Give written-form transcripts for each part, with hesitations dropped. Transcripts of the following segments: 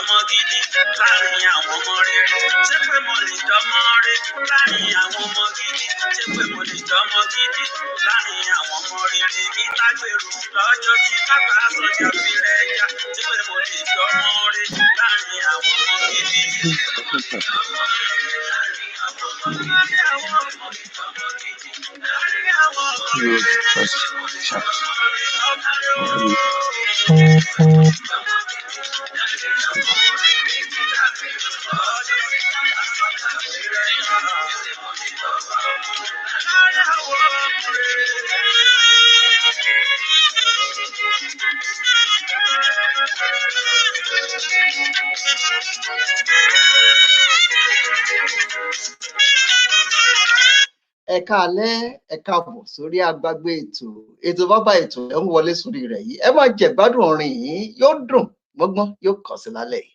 dọ́mọ gidi láàrin àwọn ọmọ rere ṣé pé mo lè dọ́mọ rere láàrin àwọn ọmọ gidi ṣé pé mo lè dọ́mọ gidi láàrin àwọn ọmọ rere ní tágbèrú lọ́jọ́ tí kápá sọ̀jà fi rẹ̀ yá ṣé pé mo lè dọ́mọ rere láàrin àwọn ọmọ gidi. Ẹ káalẹ́, ẹ káàbọ̀ sórí agbágbé ètò bàbá ètò ẹ ń wọlé sórí rẹ̀ yìí ẹ máa jẹ gbádùn orin yìí yóò dùn gbọ́ngbọ́n yóò kàn sí lálẹ́ yìí.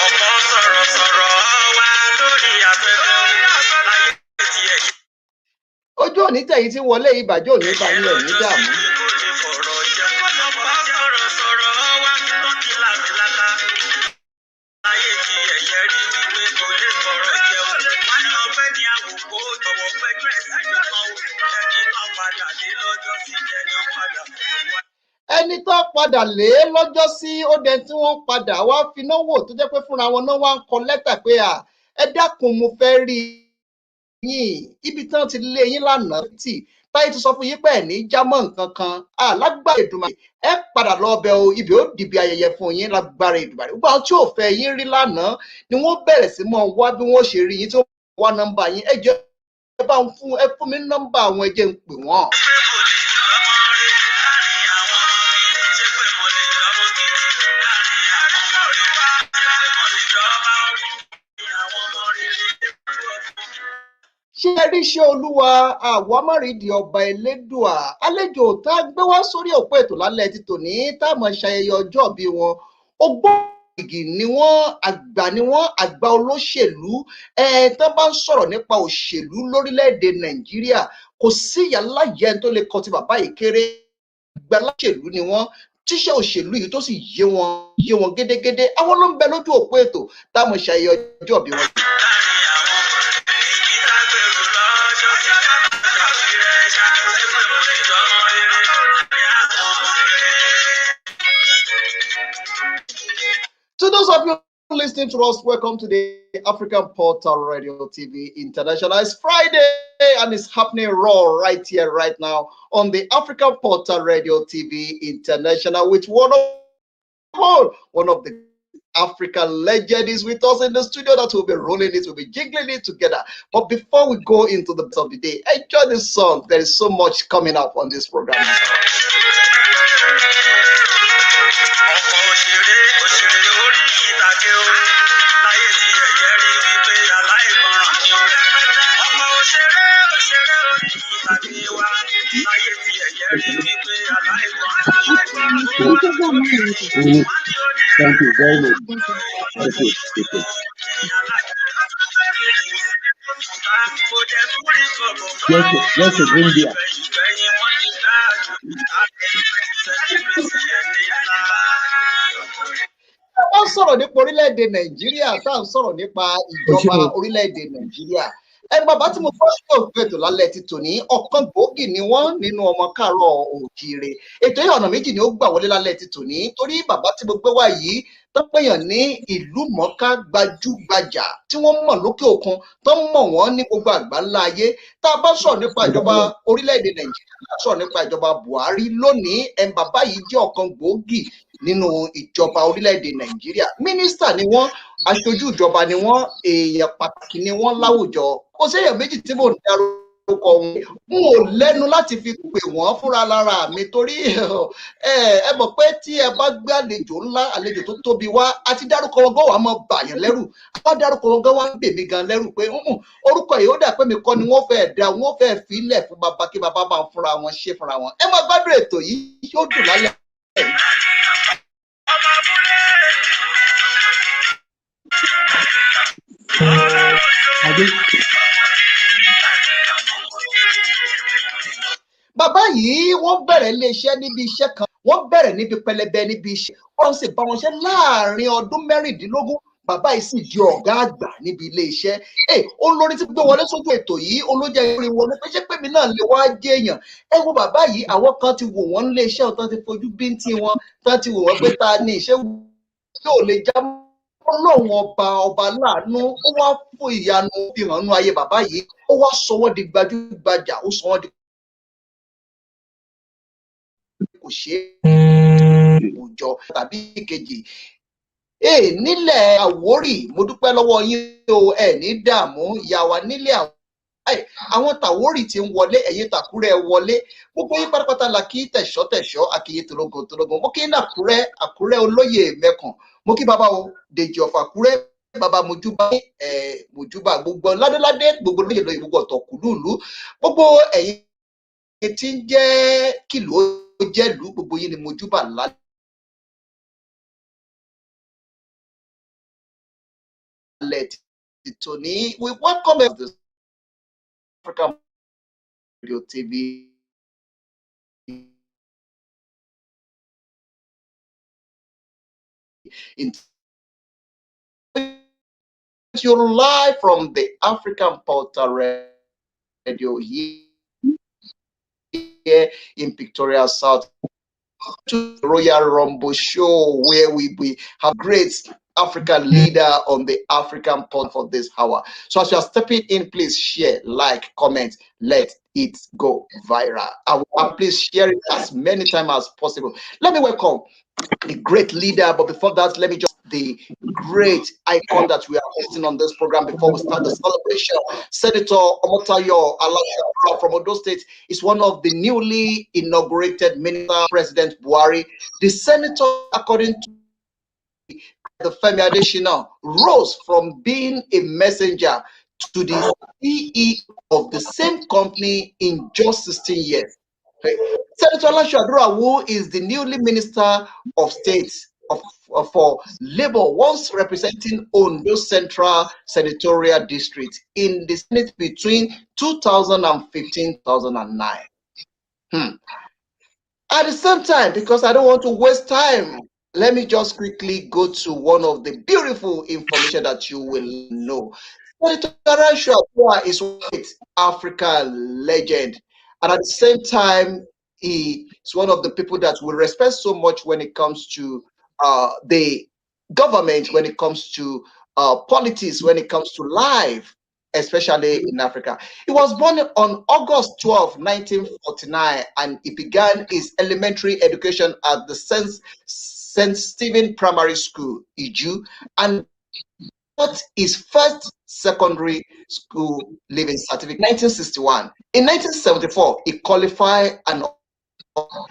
ọ̀pọ̀ sọ̀rọ̀sọ̀rọ̀ wá lórí afẹ́fẹ́ láyé tiẹ̀. Ojú òní tẹ̀yìn tí wọlé ìbàjẹ́ òní bá ní ẹ̀mí dààmú. Ẹni tó padà lé lọ́jọ́ sí ó dẹ tí wọ́n padà wá finá wò tó jẹ́ pé fúnra wọn náà wá ń kọ lẹ́tà pé ẹ dákun mo fẹ́ rí yín ibi tán ti lé yín lánàá tì táyé ti sọ fún yín pé ẹ̀ ní jámọ́ nǹkan kan lágbára Èdùmàrè ẹ padà lọ bẹ̀ o ibi ó dìbì ayẹyẹ fún yín lágbára Èdùmàrè gbogbo àwọn tí ò fẹ́ yín rí lánàá ni wọ́n bẹ̀rẹ̀ sí mọ́ wá bí wọ́n ṣe rí yín tí wọ́n wá nọ́mbà yín ẹ jẹ́ ẹ fún mi nọ́mbà àwọn ẹ jẹ́ ń pè wọ́n. Ṣé rí iṣẹ́ olúwa àwa márìndì ọba elédùà àlejò tá a gbé wá sórí òpó ètò lálẹ́ ti tòní tá a mọ̀ ṣayẹyẹ ọjọ́ bí wọn ògbóǹgì ni wọ́n àgbà olóṣèlú tán bá ń sọ̀rọ̀ nípa òṣèlú lórílẹ̀‐èdè Nàìjíríà kò sí ìyáláyẹ tó lè kọ ti bàbá yìí kéré àgbà olóṣèlú ni wọ́n tíṣẹ́ òṣèlú yìí tó sì yé wọn gédégédé àwọn ló ń bẹ lójú òpó ètò tá a mọ̀ ṣayẹyẹ ọjọ́ bí wọn. To those of you listening to us, welcome to the African Portal Radio TV International. It's Friday and it's happening raw right here, right now on the African Portal Radio TV International with one of the African legend is with us in the studio that will be rolling it, we'll be jiggling it together. But before we go into the best of the day, enjoy this song. There is so much coming up on this program. Thank you very much. Thank you. Yes, India. Wọ́n sọ̀rọ̀ nípa orílẹ̀-èdè Nàìjíríà tá à ń sọ̀rọ̀ nípa ìjọba orílẹ̀-èdè Nàìjíríà. Bàbá tí mo fọ́ sí òfin ètò lálẹ́ ti tòní ọ̀kan gbòógì ni wọ́n nínú ọmọ káàárọ̀ oòjíire. Ètò yìí ọ̀nà méjì ni ó gbà wọlé lálẹ́ ti tòní torí bàbá tí mo gbé wá yìí tó péyàn ní ìlú mọ̀ọ́ká gbajúgbajà tí wọ́n mọ̀ lókè òkun tó mọ̀ wọ́n ní gbogbo àgbáńlá ayé. Tá a bá sọ̀rọ̀ nípa ìjọba orílẹ̀-èdè Nàìjíríà sọ̀rọ̀ nípa ìjọba Buhari lónìí bàbá yìí jẹ́ ọ̀kan gbòógì nínú ìjọba orílẹ̀-èdè Nàìjíríà. Mínísítà ni wọ́n, aṣojú ìjọba ni wọ́n, èèyàn pàtàkì ni wọ́n láwùjọ. Kò séèyàn méjì tí mò ń dárúkọ wọn. N ò lẹ́nu láti fi pè wọ́n fúnra lára mi torí ẹ mọ̀ pé tí ẹ bá gbé àlejò ńlá, àlejò tó tóbi wá, àti dárúkọ wọn gan wà máa bàyàn lẹ́rù. Àbá dárúkọ wọn gan wá ń bè mí gan lẹ́rù pé orúkọ yìí ó dà pé mi kọ́ ni wọ́n fẹ́ dá, wọ́n fẹ́ filẹ̀ fún bàbá kí bàbá máa fúnra wọn ṣe fúnra wọn. Ẹ máa gbádùn ètò yìí yóò dùn lálẹ́. Bàbá yìí wọ́n bẹ̀rẹ̀ iléeṣẹ́ níbi iṣẹ́ kan wọ́n bẹ̀rẹ̀ níbi pẹlẹbẹ níbi iṣẹ́ wọ́n sì bá wọn ṣe láàrin ọdún mẹ́rìndínlógún bàbá yìí sì di ọ̀gá àgbà níbi ilé iṣẹ́ olórí ti gbé wọlé sójú ètò yìí olójẹ ìrìn wọlé pé ṣé pèmí náà lè wá jẹ́ èèyàn ẹ wo bàbá yìí àwọn kan ti wò wọ́n nílé iṣẹ́ ọ̀tán ti fojú bíntì wọn tán ti wò wọ́n pé ta ni ìṣe yóò lè já ọlọ́run ọba láàánú ó wá fún ìyanu fi hàn nú ayé bàbá yìí ó wá sọ wọ́n di gbajúgbajà ó sọ wọ́n di kò ṣe é òòjọ́ tàbí kejì nílẹ̀ Àwórì mo dúpẹ́ lọ́wọ́ yín o ní dààmú ìyá wa nílẹ̀ àwọn tàwórì tí ń wọlé ẹ̀yin tàkúrẹ́ wọlé gbogbo yín pátápátá la kí tẹ̀ṣọ́ àkìyè tòlógún mo kí ní àkúrẹ́ olóyè mẹ́kàn mo kí bàbá o Dèjì of Àkúrẹ́ bàbá mojúbà gbogbo ládéládé gbogbo lóyè gbogbo ọ̀tọ̀kùlùlù gbogbo ẹ̀yin tí ń jẹ́ kìlú ó jẹ́lú gbogbo yín ni mojúbà lálẹ́. Tony, we welcome this African Radio TV. You're live from the African Portal Radio here in Victoria, South, to the Royal Rumble Show, where we have great African leader on the African pod for this hour. So as you are stepping in, please share, like, comment, let it go viral. Please share it as many times as possible. Let me welcome the great leader, but before that, let me just the great icon that we are hosting on this program before we start the celebration. Senator Omotayo Alasoadura from Ondo State is one of the newly inaugurated Minister President Buhari. The senator, according to the Femi Adesina, rose from being a messenger to the CEO of the same company in just 16 years. Senator Alasoadura, who is the newly Minister of State for Labour, once representing Ondo Central Senatorial District in the Senate between 2015-2009. At the same time, because I don't want to waste time, let me just quickly go to one of the beautiful information that you will know. Senator Alasoadura is a Africa legend, and at the same time, he is one of the people that we respect so much when it comes to the government, when it comes to politics, when it comes to life, especially in Africa. He was born on August 12, 1949, and he began his elementary education at the St. Stephen Primary School, Iju, and got his first secondary school leaving certificate in 1961. In 1974, he qualified and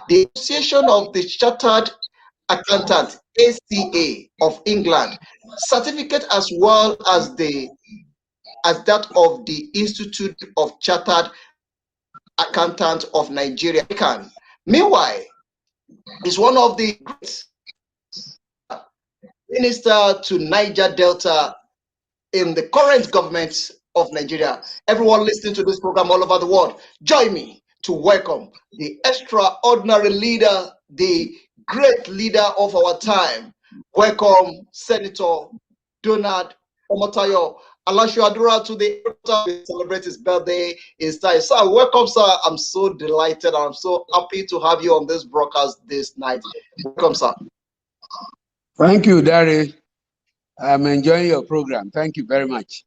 the Association of the Chartered Accountants, ACA of England, certificate as well as that of the Institute of Chartered Accountants of Nigeria. Meanwhile, he's one of the great minister to Niger Delta in the current government of Nigeria. Everyone listening to this program all over the world, join me to welcome the extraordinary leader, the great leader of our time. Welcome, Senator Donald Omotayo Alasoadura to the celebrate his birthday in style. Sir, welcome, sir. I'm so delighted. I'm so happy to have you on this broadcast this night. Welcome, sir. Thank you, Dari. I'm enjoying your program. Thank you very much.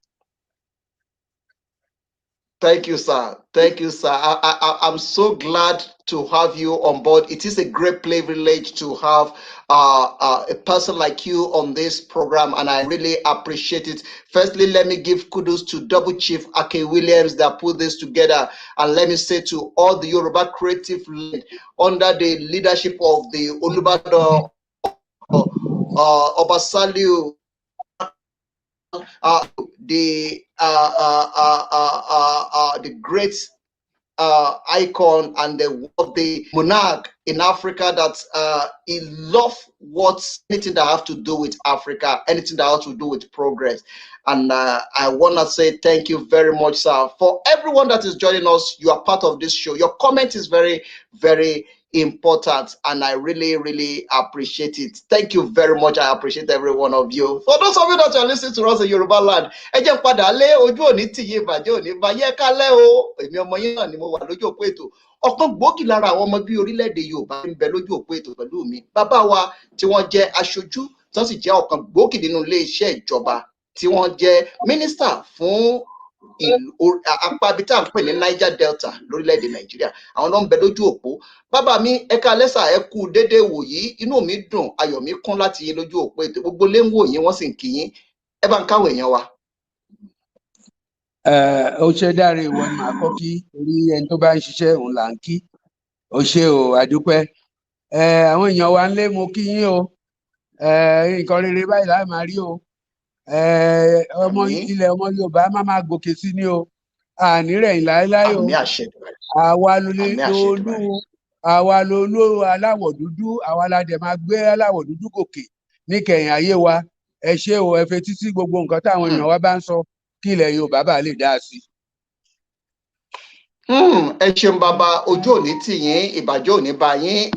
Thank you, sir. Thank you, sir. I'm so glad to have you on board. It is a great privilege to have a person like you on this program, and I really appreciate it. Firstly, let me give kudos to Double Chief Ake Williams that put this together, and let me say to all the Yoruba creative under the leadership of the Olubadan Obasaliu, the great icon and the monarch in Africa that he loves anything that have to do with Africa, anything that has to do with progress. And I want to say thank you very much, sir. For everyone that is joining us, you are part of this show. Your comment is very, very important, and I really, really appreciate it. Thank you very much. I appreciate every one of you. For those of you that are listening to us in Yoruba land, ẹ jẹ́ padà lé ojú òní tìyé ìbàjẹ́ òní báyẹ́ kálẹ̀ o. Èmi ọmọ yín náà ni mo wà lójú òpó ètò. Ọ̀kan gbòógì lára àwọn ọmọ bíi orílẹ̀-èdè Yorùbá ń bẹ lójú òpó ètò pẹ̀lú mi. Bàbá wa tí wọ́n jẹ́ aṣojú, tí wọ́n sì jẹ́ ọ̀kan gbòógì nínú ilé-iṣẹ́ ìjọba, tí wọ́n jẹ́ mínísítà fún apá ibi tá à ń pè ní Niger Delta lórílẹ̀-èdè Nàìjíríà. Àwọn náà ń bẹ lójú òpó. Bàbá mi, ẹ káalẹ́ sà, ẹ kú déédéé wò yìí, inú mi dùn, ayọ̀ mi kún láti yín lójú òpó ètò. Gbogbo lé ń wò yín, wọ́n sì ń kí yín. Ẹ bá ń káwọn èèyàn wa. Ó ṣe dáre ìwọ ni màá kọ́ kí orí ẹni tó bá ń ṣiṣẹ́ òun là ń kí. Ó ṣe o, àdúpẹ́. Àwọn èèyàn wa ń lé mo kí yín o. Nǹkan rere báyìí láì máa rí o. Ọmọ ilẹ̀ ọmọ Yorùbá máa gòkè sí ni o. Àní rẹ̀yìn láéláé o. Àmì àṣẹ Èdùmàrè. Àwa lolú aláwọ̀ dúdú, àwa la dẹ̀ máa gbé aláwọ̀ dúdú gòkè níkẹyìn ayé wa. Ẹ ṣé o, ẹ fetí sí gbogbo nǹkan táwọn èèyàn wa bá ń sọ kí ilẹ̀ Yorùbá bá lè dá sí. Ẹ ṣeun bàbá, ojú òní tì yín, ìbàjẹ́ òní bá yín.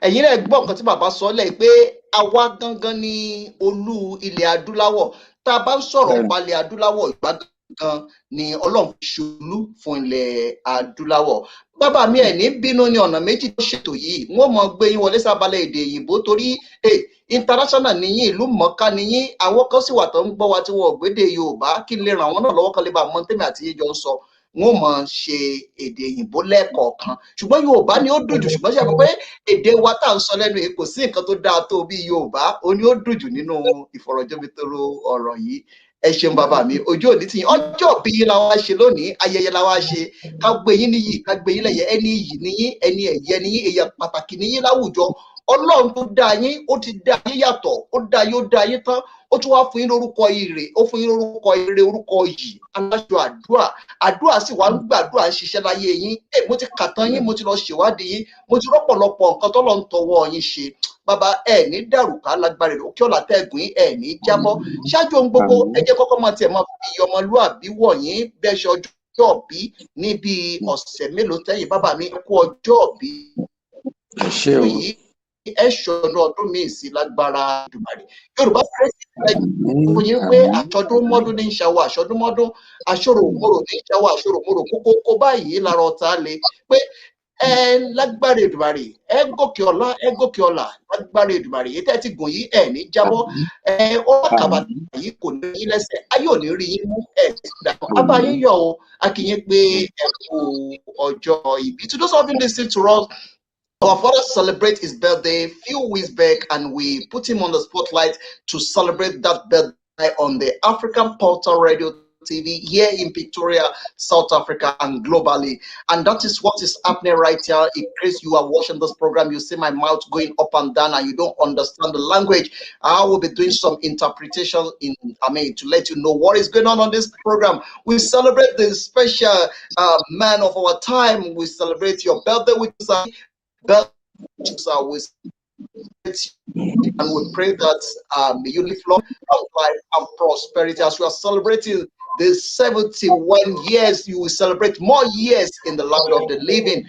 Ẹ̀yin náà gbọ́ nǹkan tí bàbá sọ lẹ́yìn pé àwa gangan ni olú ilẹ̀ adúláwọ̀. Tá a bá ń sọ̀rọ̀ palẹ̀ adúláwọ̀, ìgbà gan ni Ọlọ́run fi ṣolú fún ilẹ̀ adúláwọ̀. Bàbá mi, ẹ̀ ní bínú ní ọ̀nà méjì tó ṣètò yìí. Wọ́n mọ̀ gbé yín wọlé sábàlẹ̀ èdè òyìnbó torí international nìyín, ìlú mọ̀ọ́ká nìyín. Àwọn kan sì wà tó ń gbọ́ wa tí wọ́n ò gbédè Yorùbá, kí n lè ràn wọ́n náà lọ́wọ́ kan lè bá mọ tèmi àti yín jọ ń sọ. Wọ́n mọ̀ ṣe èdè òyìnbó lẹ́ẹ̀kọ̀ọ̀kan, ṣùgbọ́n Yorùbá ni ó dùn jù. Ṣùgbọ́n ṣe àpò pé èdè wa tá à ń sọ lẹ́nu yìí kò sí nǹkan tó dáa tó bí Yorùbá, ó ní ó dùn jù nínú ìfọ̀rọ̀jomitoro ọ̀rọ̀ yìí. Ẹ ṣeun bàbá mi, ojú òní tì yín. Ọjọ́ bí yín la wá ṣe lónìí, ayẹyẹ la wá ṣe. Ká gbé yín níyì, ká gbé yín lẹ́yẹ. Ẹni iyì níyín, ẹni ẹ̀yẹ níyín, èèyàn pàtàkì níyín láwùjọ. Ọlọ́run tó dá yín, ó ti dá yín yàtọ̀, ó dá yín tán. Ó tún wá fún yín lórúkọ ire, ó fún yín lórúkọ ire, orúkọ yìí, Alasoadura. Àdúrà sì wá ń gbàdúrà ń ṣiṣẹ́ láyé yín. Mo ti kàtán yín, mo ti lọ ṣèwádìí yín, mo ti rọ́pọ̀lọpọ̀ nǹkan tọ́lọ́run tọwọ́ yín ṣe. Bàbá, ẹ ní dàrúkà lágbára rẹ̀, òkè ọ̀la tẹ́gùn yín, ẹ ní jábọ́. Ṣáájú ohun gbogbo, ẹ jẹ́ kọ́kọ́ máa tiẹ̀ máa fi ọmọlúàbí wọ̀nyí bẹ́ẹ̀ ṣe ọjọ́ òbí ní bí ọ̀sẹ̀ mélòó tẹ́yìn. Bàbá mi, kú ọjọ́ òbí yìí, ẹ ṣọdún ọdún míì sí lágbára Èdùmàrè. Yorùbá fẹ́ẹ́ fún yín pé àṣọdún mọ́dún ní ìṣàwọ̀, àṣọdún mọ́dún, àṣọrò òmòrò ní ìṣàwọ̀, àṣọrò òmòrò kókó báyìí lára ọ̀tá le pé lágbára Èdùmàrè, ẹ gòkè ọ̀la lágbára Èdùmàrè. Èyí tẹ́ ti gùn yìí, ẹ ní jábọ́. Ó kàbà yìí kò ní yín lẹ́sẹ̀, ayé ò ní rí yín mú, ẹ sì dàpọ̀. Abáyín yọ̀ o, a kì í yín pé ẹ kú ọjọ́ ìbí. To those of you listening to us, our father celebrated his birthday a few weeks back, and we put him on the spotlight to celebrate that birthday on the African Portal Radio TV here in Pretoria, South Africa, and globally. And that is what is happening right here. In case you are watching this program, you see my mouth going up and down and you don't understand the language, I will be doing some interpretation to let you know what is going on this program. We celebrate the special man of our time. We celebrate your birthday with us. And we pray that you live long life and prosperity. As we are celebrating the 71 years, you will celebrate more years in the land of the living.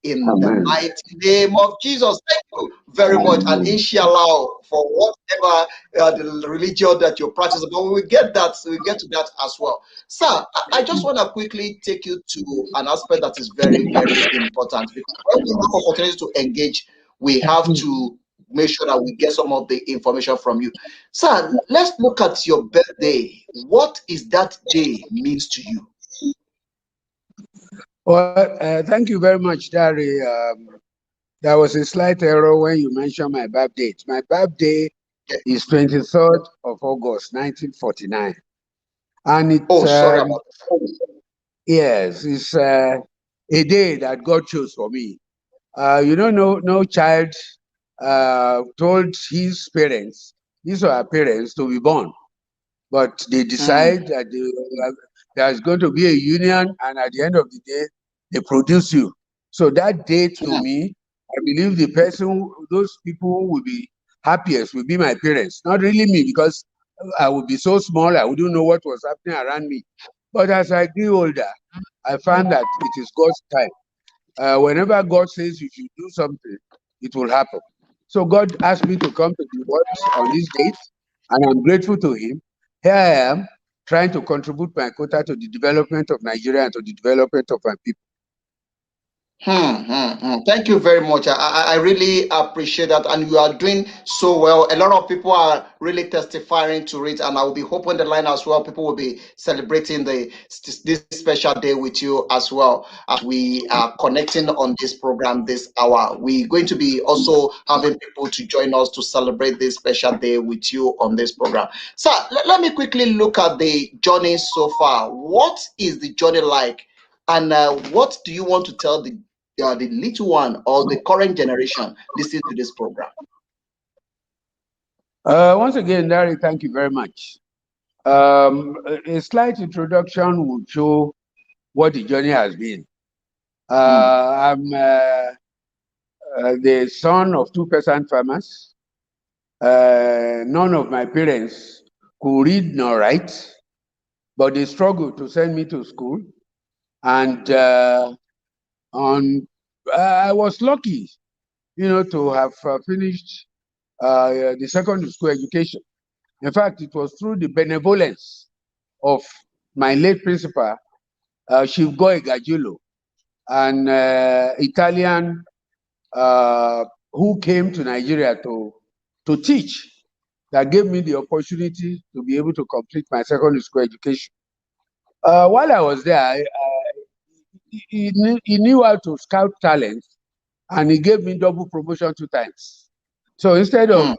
In the mighty name of Jesus. Thank you very much. And inshallah, for whatever the religion that you practice, but we will get that, we get to that as well. Sir, I just want to quickly take you to an aspect that is very, very important, because when we have opportunity to engage, we have to make sure that we get some of the information from you. Sir, let's look at your birthday. What is that day means to you? Well, thank you very much, Dari. There was a slight error when you mentioned my birth date. My birthday is 23rd of August, 1949. And it's, sorry about that. Yes, it's a day that God chose for me. No child told his parents, his or her parents, to be born. But they decide that there's going to be a union, and at the end of the day, they produce you. So that day, to me, I believe the person, those people who will be happiest will be my parents. Not really me, because I would be so small, I wouldn't know what was happening around me. But as I grew older, I found that it is God's time. Whenever God says you should do something, it will happen. So God asked me to come to the world on this date, and I'm grateful to Him. Here I am, trying to contribute my quota to the development of Nigeria and to the development of my people. Thank you very much. I really appreciate that, and you are doing so well. A lot of people are really testifying to it, and I will be hoping the line as well. People will be celebrating this special day with you as well as we are connecting on this program this hour. We're going to be also having people to join us to celebrate this special day with you on this program. So let me quickly look at the journey so far. What is the journey like? And what do you want to tell the little one or the current generation listening to this program? Once again, Larry, thank you very much. A slight introduction will show what the journey has been. I'm the son of two peasant farmers. None of my parents could read nor write, but they struggled to send me to school. And I was lucky, to have finished the secondary school education. In fact, it was through the benevolence of my late principal, Chief Goy Gajulo, an Italian who came to Nigeria to teach, that gave me the opportunity to be able to complete my secondary school education. While I was there, he knew how to scout talent, and he gave me double promotion 2 times. So instead of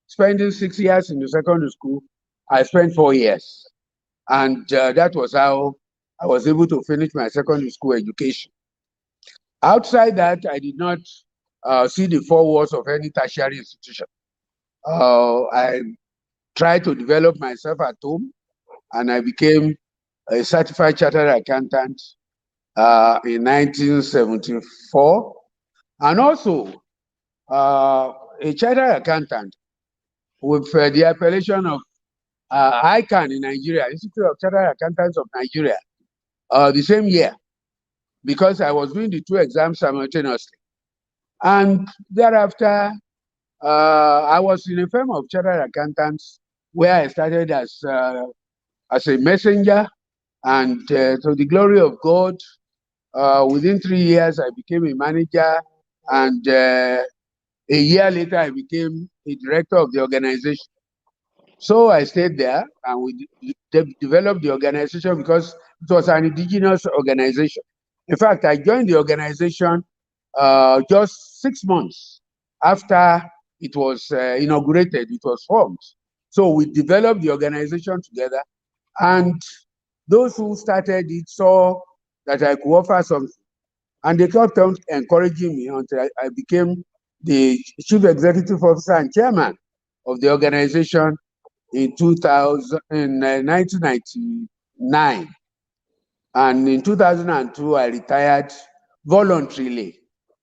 spending 6 years in the secondary school, I spent 4 years. And that was how I was able to finish my secondary school education. Outside that, I did not see the 4 walls of any tertiary institution. I tried to develop myself at home, and I became a certified chartered accountant in 1974, and also a chartered accountant with the appellation of ICANN in Nigeria, Institute of Chartered Accountants of Nigeria, the same year, because I was doing the 2 exams simultaneously. And thereafter, I was in a firm of chartered accountants where I started as a messenger, and to the glory of God, within 3 years, I became a manager, and a year later, I became a director of the organization. So I stayed there, and we developed the organization because it was an indigenous organization. In fact, I joined the organization just 6 months after it was inaugurated, it was formed. So we developed the organization together, and those who started it saw that I could offer something, and they kept on encouraging me until I became the chief executive officer and chairman of the organization in 1999. And in 2002, I retired voluntarily.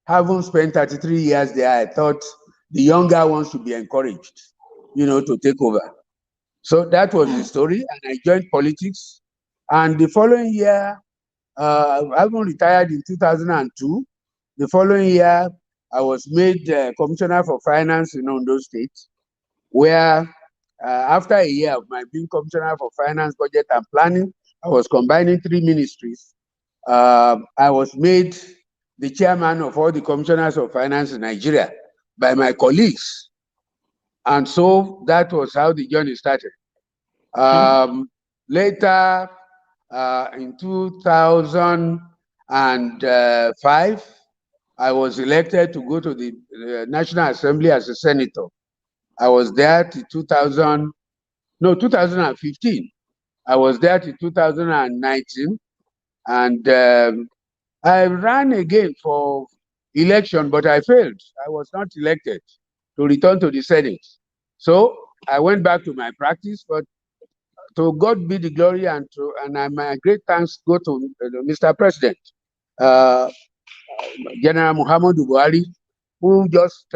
Having spent 33 years there, I thought the younger ones should be encouraged, to take over. So that was the story, and I joined politics. And the following year, having retired in 2002, the following year, I was made Commissioner for Finance in Ondo State, where after a year of my being Commissioner for Finance, Budget and Planning, I was combining 3 ministries. I was made the chairman of all the commissioners of finance in Nigeria by my colleagues. And so that was how the journey started. Later, in 2005, I was elected to go to the National Assembly as a senator. I was there till 2015. I was there till 2019, and I ran again for election, but I failed. I was not elected to return to the Senate. So I went back to my practice, but to God be the glory, and my great thanks go to Mr. President, General Muhammadu Buhari, who just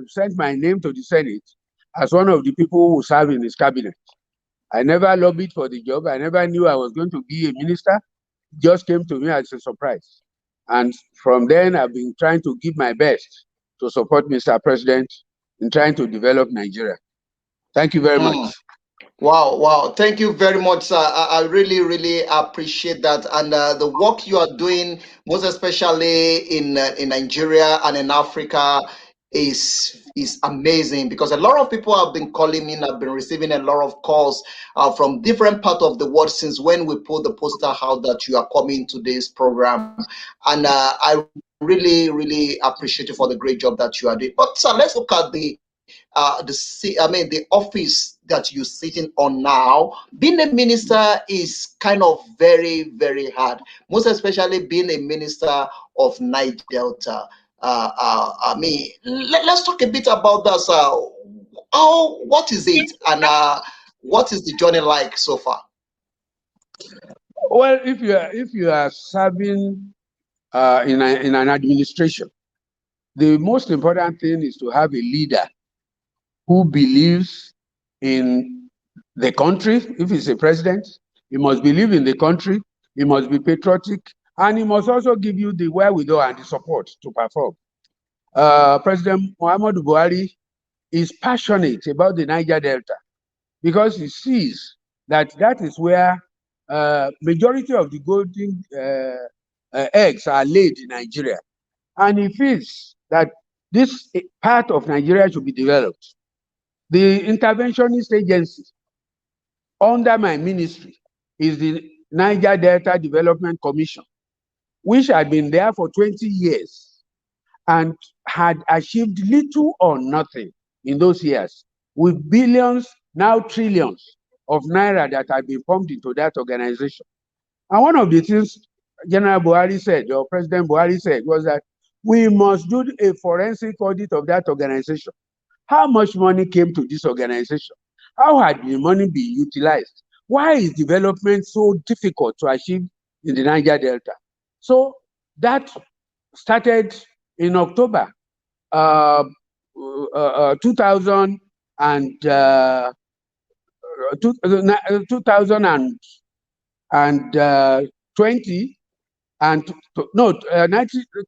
sent my name to the Senate as one of the people who serve in his cabinet. I never lobbied for the job. I never knew I was going to be a minister. It just came to me as a surprise. And from then, I've been trying to give my best to support Mr. President in trying to develop Nigeria. Thank you very much. Wow, wow. Thank you very much, sir. I really, really appreciate that. And the work you are doing, most especially in Nigeria and in Africa, is amazing because a lot of people have been calling me and I've been receiving a lot of calls from different parts of the world since when we put the poster out that you are coming to this program. And I really, really appreciate you for the great job that you are doing. But sir, let's look at the office that you're sitting on now. Being a minister is kind of very, very hard, most especially being a minister of Niger Delta. Let's talk a bit about that, sir. What is it, and what is the journey like so far? Well, if you are serving in an administration, the most important thing is to have a leader who believes in the country. If he's a president, he must believe in the country, he must be patriotic, and he must also give you the wherewithal and the support to perform. President Muhammadu Buhari is passionate about the Niger Delta because he sees that is where majority of the golden eggs are laid in Nigeria. And he feels that this part of Nigeria should be developed. The interventionist agency under my ministry is the Niger Delta Development Commission, which had been there for 20 years and had achieved little or nothing in those years, with billions, now trillions of naira that had been pumped into that organization. And one of the things General Buhari said, or President Buhari said, was that we must do a forensic audit of that organization. How much money came to this organization? How had the money been utilized? Why is development so difficult to achieve in the Niger Delta? So that started in October 2020, and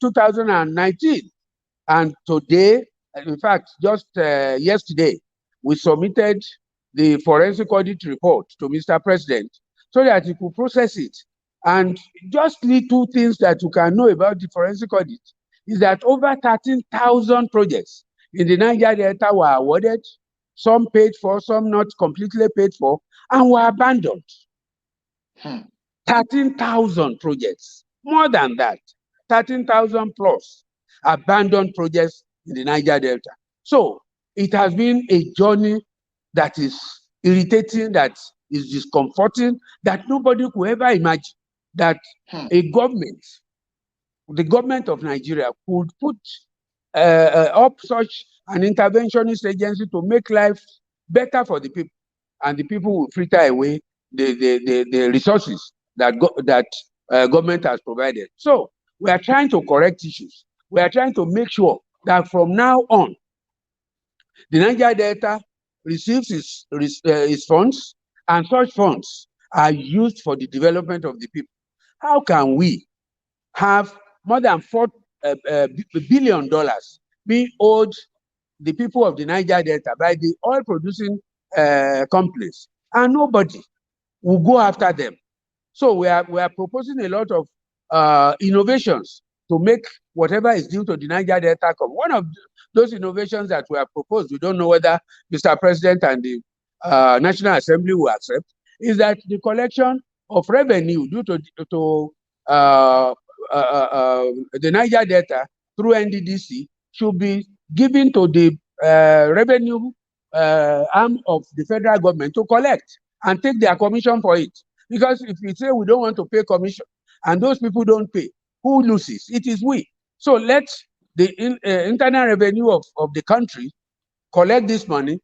2019. And today, in fact, just yesterday, we submitted the forensic audit report to Mr. President so that he could process it. And just little things that you can know about the forensic audit is that over 13,000 projects in the Niger Delta were awarded, some paid for, some not completely paid for, and were abandoned. 13,000 projects, more than that, 13,000 plus abandoned projects in the Niger Delta. So it has been a journey that is irritating, that is discomforting, that nobody could ever imagine that a government, the government of Nigeria, could put up such an interventionist agency to make life better for the people, and the people will fritter away the resources that government has provided. So we are trying to correct issues. We are trying to make sure that from now on, the Niger Delta receives its funds, and such funds are used for the development of the people. How can we have more than $4 billion being owed the people of the Niger Delta by the oil producing companies, and nobody will go after them? So we are proposing a lot of innovations to make whatever is due to the Niger Delta come. One of those innovations that we have proposed, we don't know whether Mr. President and the National Assembly will accept, is that the collection of revenue due to the Niger Delta through NDDC should be given to the revenue arm of the federal government to collect and take their commission for it. Because if we say we don't want to pay commission and those people don't pay, who loses? It is we. So let the internal revenue of the country collect this money,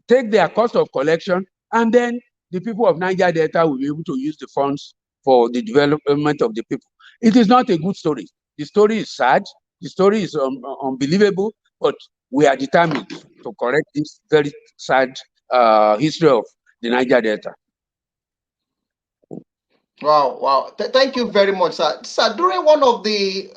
take their cost of collection, and then the people of Niger Delta will be able to use the funds for the development of the people. It is not a good story. The story is sad. The story is unbelievable, but we are determined to correct this very sad history of the Niger Delta. Wow, wow. Thank you very much, sir. Sir, during one of the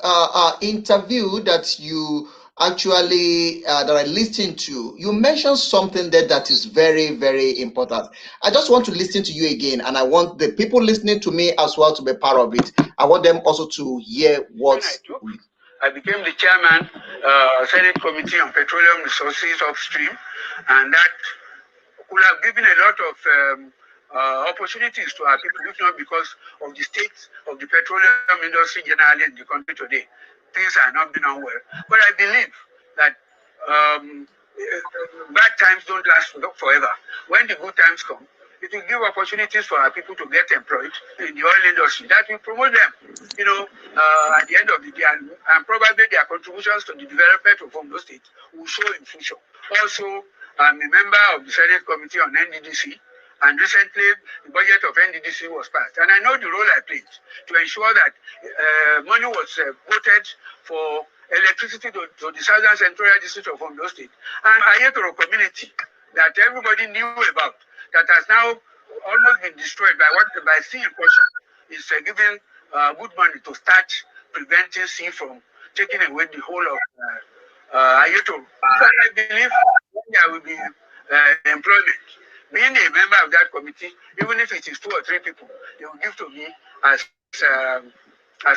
interview that you actually that I listened to, you mentioned something there that is very, very important. I just want to listen to you again, and I want the people listening to me as well to be part of it. I want them also to hear what. I became the chairman, Senate Committee on Petroleum Resources Upstream, and that could have given a lot of opportunities to our people, if not because of the state of the petroleum industry generally in the country today. Things are not being done well. But I believe that bad times don't last forever. When the good times come, it will give opportunities for our people to get employed in the oil industry. That will promote them, at the end of the day, and probably their contributions to the development of Ondo State will show in future. Also, I'm a member of the Senate Committee on NDDC, and recently the budget of NDDC was passed. And I know the role I played to ensure that money was voted for electricity to the Southern Central District of Ondo State and Ayetoro community that everybody knew about, that has now almost been destroyed by sea erosion, is giving good money to start preventing sea from taking away the whole of Ayetoro. So I believe there will be employment. Being a member of that committee, even if it is 2 or 3 people, they will give to me as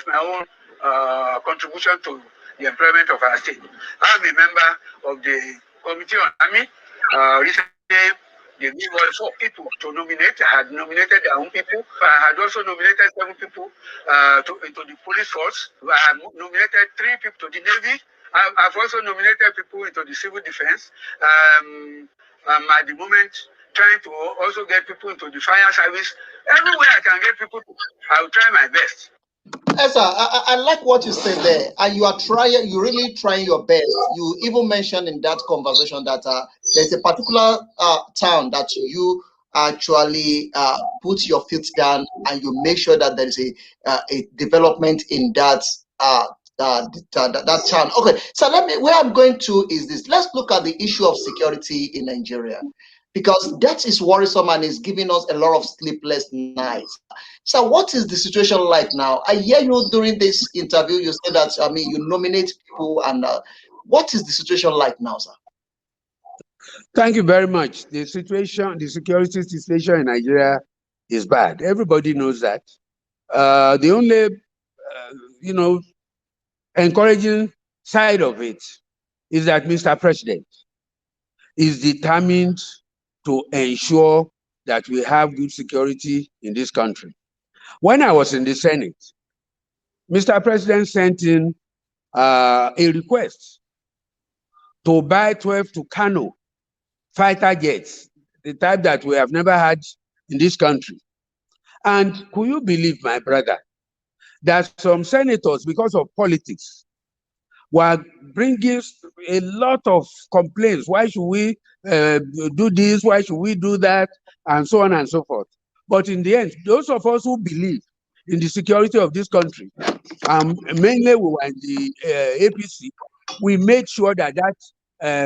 my own contribution to the employment of our state. I'm a member of the Committee on Army. Recently, they gave us 4 people to nominate. I had nominated their own people. I had also nominated 7 people into the police force. I had nominated 3 people to the Navy. I've also nominated people into the civil defense. At the moment, trying to also get people into the fire service. Everywhere I can get people, I will try my best. Yes, sir. I like what you said there, and you are trying. You really trying your best. You even mentioned in that conversation that there's a particular town that you actually put your feet down, and you make sure that there is a development in that town. Okay, so let me. Where I'm going to is this. Let's look at the issue of security in Nigeria, because that is worrisome and is giving us a lot of sleepless nights. So, what is the situation like now? I hear you during this interview, you said that, I mean, you nominate people, and what is the situation like now, sir? Thank you very much. The security situation in Nigeria is bad. Everybody knows that. The only, encouraging side of it is that Mr. President is determined to ensure that we have good security in this country. When I was in the Senate, Mr. President sent in a request to buy 12 Tucano fighter jets, the type that we have never had in this country. And could you believe, my brother, that some senators, because of politics, were bringing a lot of complaints. Why should we do this? Why should we do that? And so on and so forth. But in the end, those of us who believe in the security of this country, mainly we were in the APC, we made sure that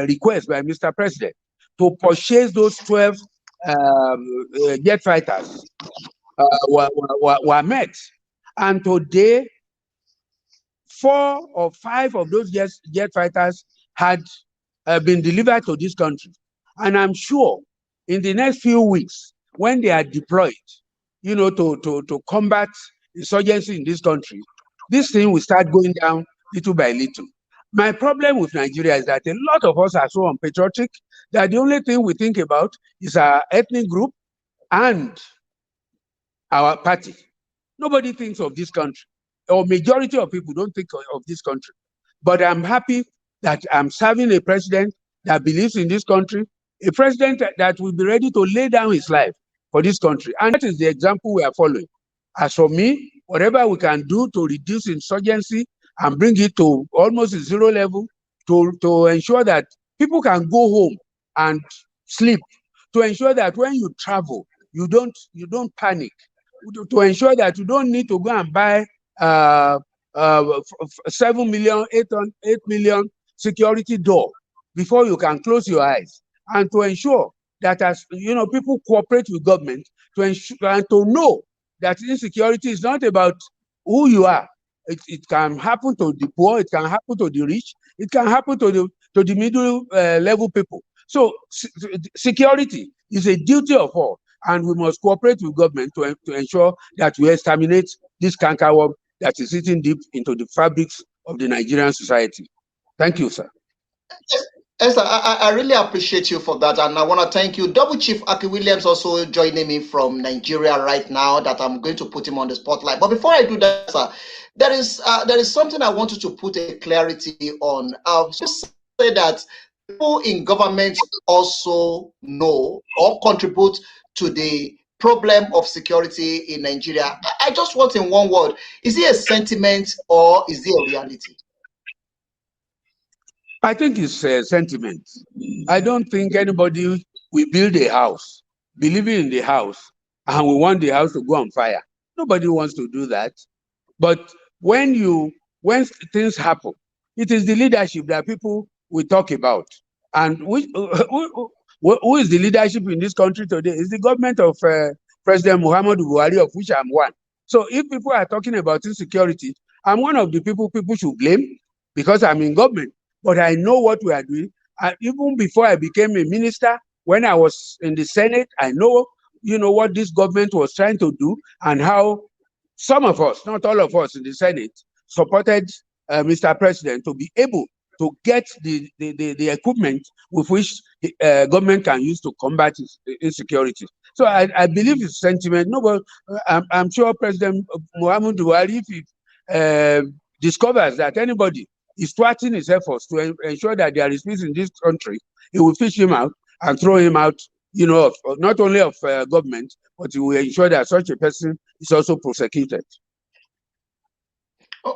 request by Mr. President to purchase those 12 jet fighters were met. And today, 4 or 5 of those jet fighters had been delivered to this country. And I'm sure in the next few weeks, when they are deployed, to combat insurgency in this country, this thing will start going down little by little. My problem with Nigeria is that a lot of us are so unpatriotic that the only thing we think about is our ethnic group and our party. Nobody thinks of this country, or majority of people don't think of this country. But I'm happy that I'm serving a president that believes in this country, a president that will be ready to lay down his life for this country. And that is the example we are following. As for me, whatever we can do to reduce insurgency and bring it to almost a 0 level, to ensure that people can go home and sleep, to ensure that when you travel, you don't panic, to ensure that you don't need to go and buy 7 million, 8 million security door before you can close your eyes, and to ensure that, as people cooperate with government to ensure and to know that insecurity is not about who you are. It can happen to the poor, it can happen to the rich, it can happen to the middle level people. So security is a duty of all, and we must cooperate with government to ensure that we exterminate this cankerworm that is sitting deep into the fabrics of the Nigerian society. Thank you, sir. Esther, I really appreciate you for that, and I want to thank you. Double Chief Aki Williams also joining me from Nigeria right now. That I'm going to put him on the spotlight. But before I do that, sir, there is something I wanted to put a clarity on. Just say that people in government also know or contribute to the problem of security in Nigeria. I just want in one word: is it a sentiment or is it a reality? I think it's a sentiment. I don't think anybody will build a house, believing in the house, and we want the house to go on fire. Nobody wants to do that. But when things happen, it is the leadership that people will talk about. And who is the leadership in this country today? It's the government of President Muhammadu Buhari, of which I'm one. So if people are talking about insecurity, I'm one of the people should blame because I'm in government. But I know what we are doing. Even before I became a minister, when I was in the Senate, I know, what this government was trying to do and how some of us, not all of us in the Senate, supported Mr. President to be able to get the equipment with which the government can use to combat insecurity. So I believe it's sentiment. No, but I'm sure President Muhammadu Buhari, if he discovers that anybody is thwarting his efforts to ensure that there is peace in this country, he will fish him out and throw him out, not only of government, but he will ensure that such a person is also prosecuted.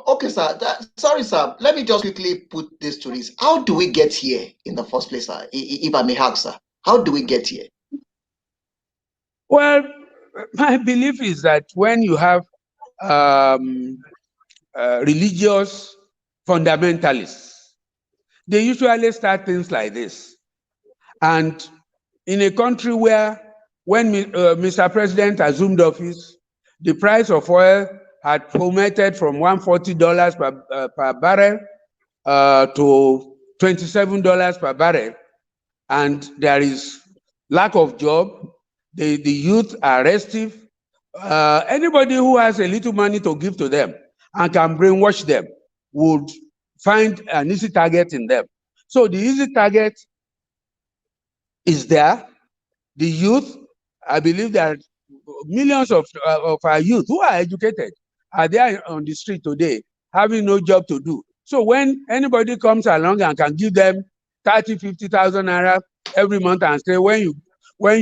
Okay, sir. Sorry, sir. Let me just quickly put this to this. How do we get here in the first place, sir? If I may ask, sir, how do we get here? Well, my belief is that when you have religious fundamentalists, they usually start things like this. And in a country where, when Mr. President assumed office, the price of oil had plummeted from $140 per barrel to $27 per barrel, and there is lack of job. The youth are restive. Anybody who has a little money to give to them and can brainwash them would find an easy target in them. So the easy target is there. The youth, I believe that millions of our youth who are educated are there on the street today having no job to do. So when anybody comes along and can give them 30, 50,000 naira every month and say, when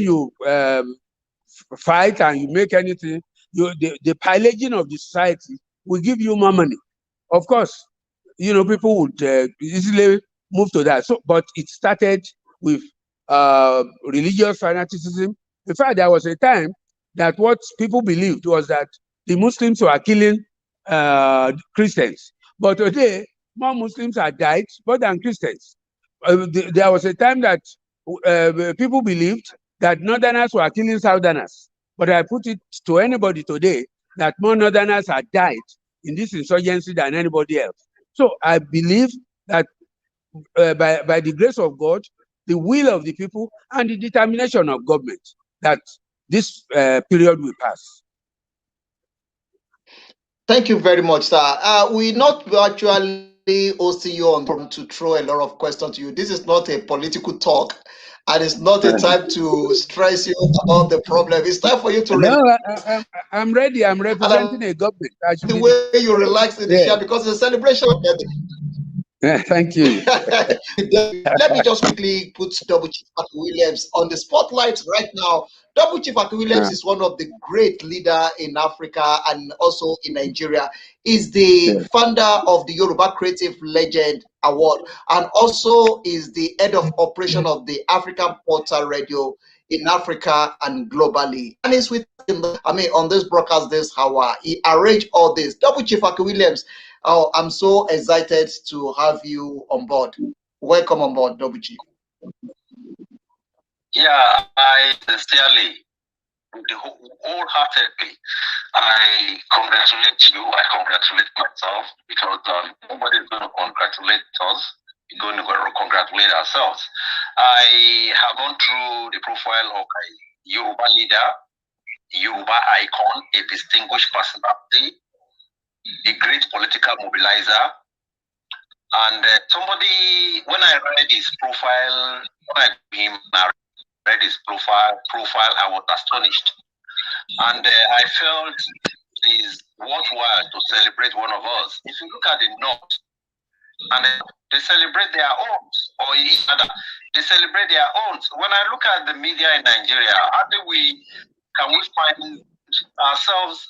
you fight and you make anything, the pillaging of the society will give you more money. Of course, people would easily move to that. So, but it started with religious fanaticism. In fact, there was a time that what people believed was that the Muslims were killing Christians. But today, more Muslims have died more than Christians. There was a time that people believed that Northerners were killing Southerners. But I put it to anybody today that more Northerners have died in this insurgency than anybody else. So I believe that by the grace of God, the will of the people, and the determination of government, that this period will pass. Thank you very much, sir. We're not virtually hosting you on to throw a lot of questions to you. This is not a political talk, and it's not a time to stress you about the problem. It's time for you to relax. No, I'm ready. I'm representing a government. The way you relax in the chair, because it's a celebration. Thank you. Let me just quickly put Double Chief Aki Williams on the spotlight right now. Double Chief Aki Williams is one of the great leaders in Africa and also in Nigeria. Is the founder of the Yoruba Creative Legend Award and also is the head of operation of the African Portal Radio in Africa and globally. And he's with on this broadcast this hour. He arranged all this. Double Chief Aki Williams, I'm so excited to have you on board. Welcome on board, Double Chief. Yeah, I sincerely wholeheartedly. I congratulate you. I congratulate myself because nobody is going to congratulate us. We're going to congratulate ourselves. I have gone through the profile of a Yoruba leader, Yoruba icon, a distinguished personality, a great political mobilizer, and somebody. When I read his profile, I read his profile. I was astonished. And I felt it is worthwhile to celebrate one of us. If you look at the North, and they celebrate their own, or each other, they celebrate their own. When I look at the media in Nigeria, how can we find ourselves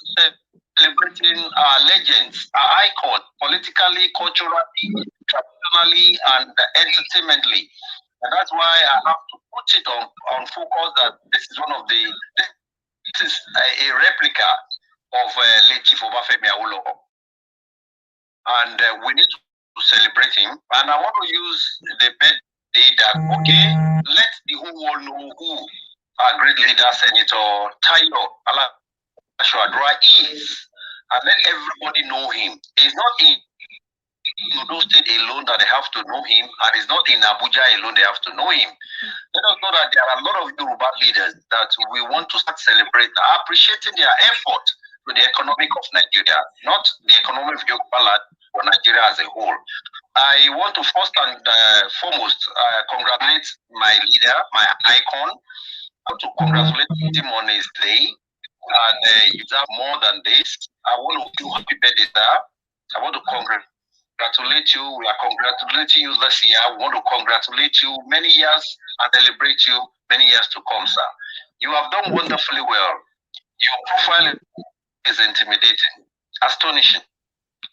celebrating our legends, our icons, politically, culturally, traditionally, and entertainmentally? And that's why I have to put it on focus that this is one of the. This is a replica of late Chief Obafemi Awolowo, and we need to celebrate him. And I want to use the birthday that let the whole world know who our great leader, Senator Alasoadura is, and let everybody know him. He's not in Ondo State alone that they have to know him, and it's not in Abuja alone they have to know him. Let us know that there are a lot of Yoruba leaders that we want to start celebrating, appreciating their effort to the economic of Nigeria, not the economic of Yoruba land, but Nigeria as a whole. I want to first and foremost congratulate my leader, my icon. I want to congratulate him on his day, and you deserve more than this. I want to wish you happy birthday, sir. I want to congratulate you. We are congratulating you this year. We want to congratulate you many years and celebrate you many years to come, sir. You have done wonderfully well. Your profile is intimidating, astonishing,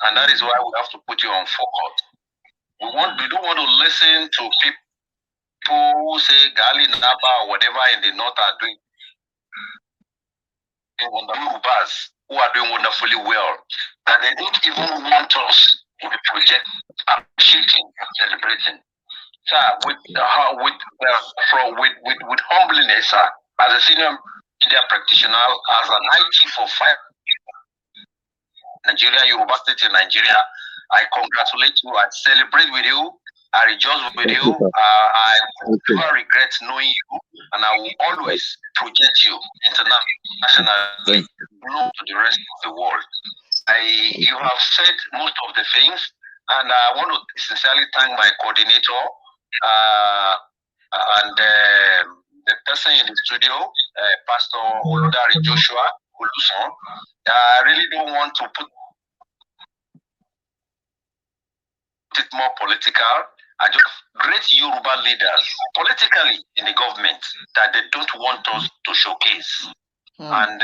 and that is why we have to put you on focus. We don't want to listen to people who say Gali Naba or whatever in the north are doing. Yorubas who are doing wonderfully well, that they don't even want us to be project appreciating and celebrating. Sir, with humbleness, sir, as a senior media practitioner, as an IT for 5 Nigeria, Yoruba State in Nigeria, I congratulate you, I celebrate with you, I rejoice with you, I never regret knowing you, and I will always project you internationally, to the rest of the world. You have said most of the things, and I want to sincerely thank my coordinator and the person in the studio, Pastor Oludari Joshua Oluson. I really don't want to put it more political. I just great Yoruba leaders politically in the government that they don't want us to showcase. And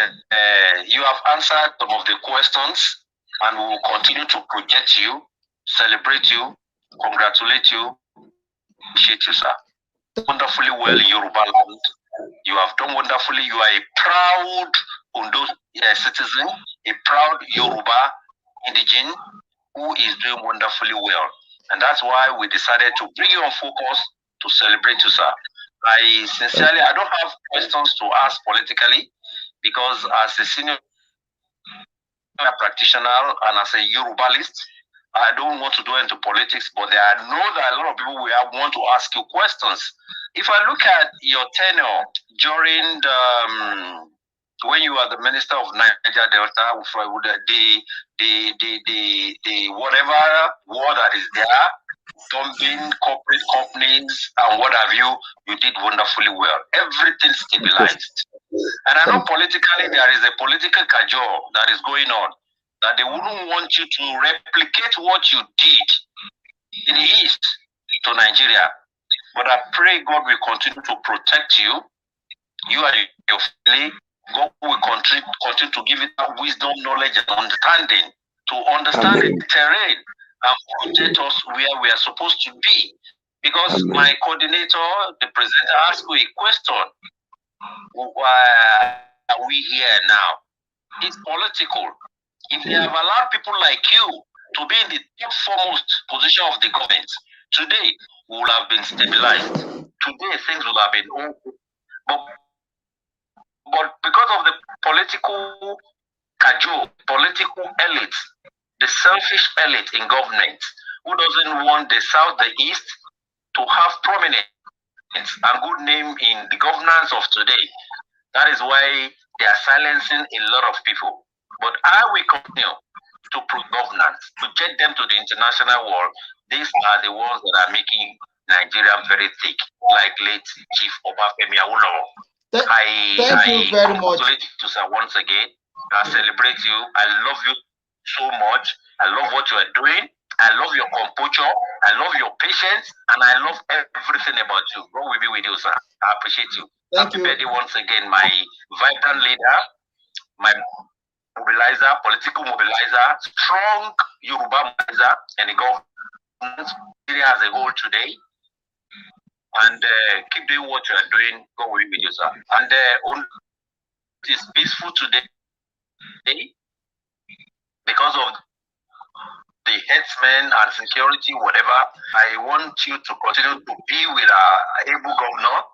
you have answered some of the questions, and we will continue to project you, celebrate you, congratulate you, appreciate you, sir. Wonderfully well in Yoruba land. You have done wonderfully. You are a proud Ondo citizen, a proud Yoruba indigene who is doing wonderfully well. And that's why we decided to bring you on focus to celebrate you, sir. I don't have questions to ask politically, because as a senior practitioner and as a Yorubalist, I don't want to do into politics, but I know that a lot of people will want to ask you questions. If I look at your tenure during when you are the Minister of Niger Delta, the whatever war that is there, bombing corporate companies and what have you, you did wonderfully well. Everything stabilized. And I know politically there is a political cajole that is going on, that they wouldn't want you to replicate what you did in the East to Nigeria. But I pray God will continue to protect you, you and your family. God will continue to give you that wisdom, knowledge, and understanding to understand the terrain and project us where we are supposed to be. Because my coordinator, the presenter, asked you a question. Why are we here now? It's political. If they have allowed people like you to be in the top foremost position of the government, today we would have been stabilized. Today things would have been open. But because of political cajole, political elite, the selfish elite in government who doesn't want the South, the East to have prominence and good name in the governance of today. That is why they are silencing a lot of people. But I will continue to prove governance, to get them to the international world. These are the ones that are making Nigeria very thick, like late Chief Obafemi Awolowo. Thank you very much. Congratulate you, sir, once again. I celebrate you. I love you so much. I love what you are doing. I love your composure. I love your patience. And I love everything about you. God will be with you, sir. I appreciate you. Happy birthday once again, my vibrant leader, my mobilizer, political mobilizer, strong Yoruba mobilizer, and the government as a whole today. And keep doing what you are doing. God will be with you, sir. And it is peaceful today because of the headsmen and security, whatever. I want you to continue to be with our able governor.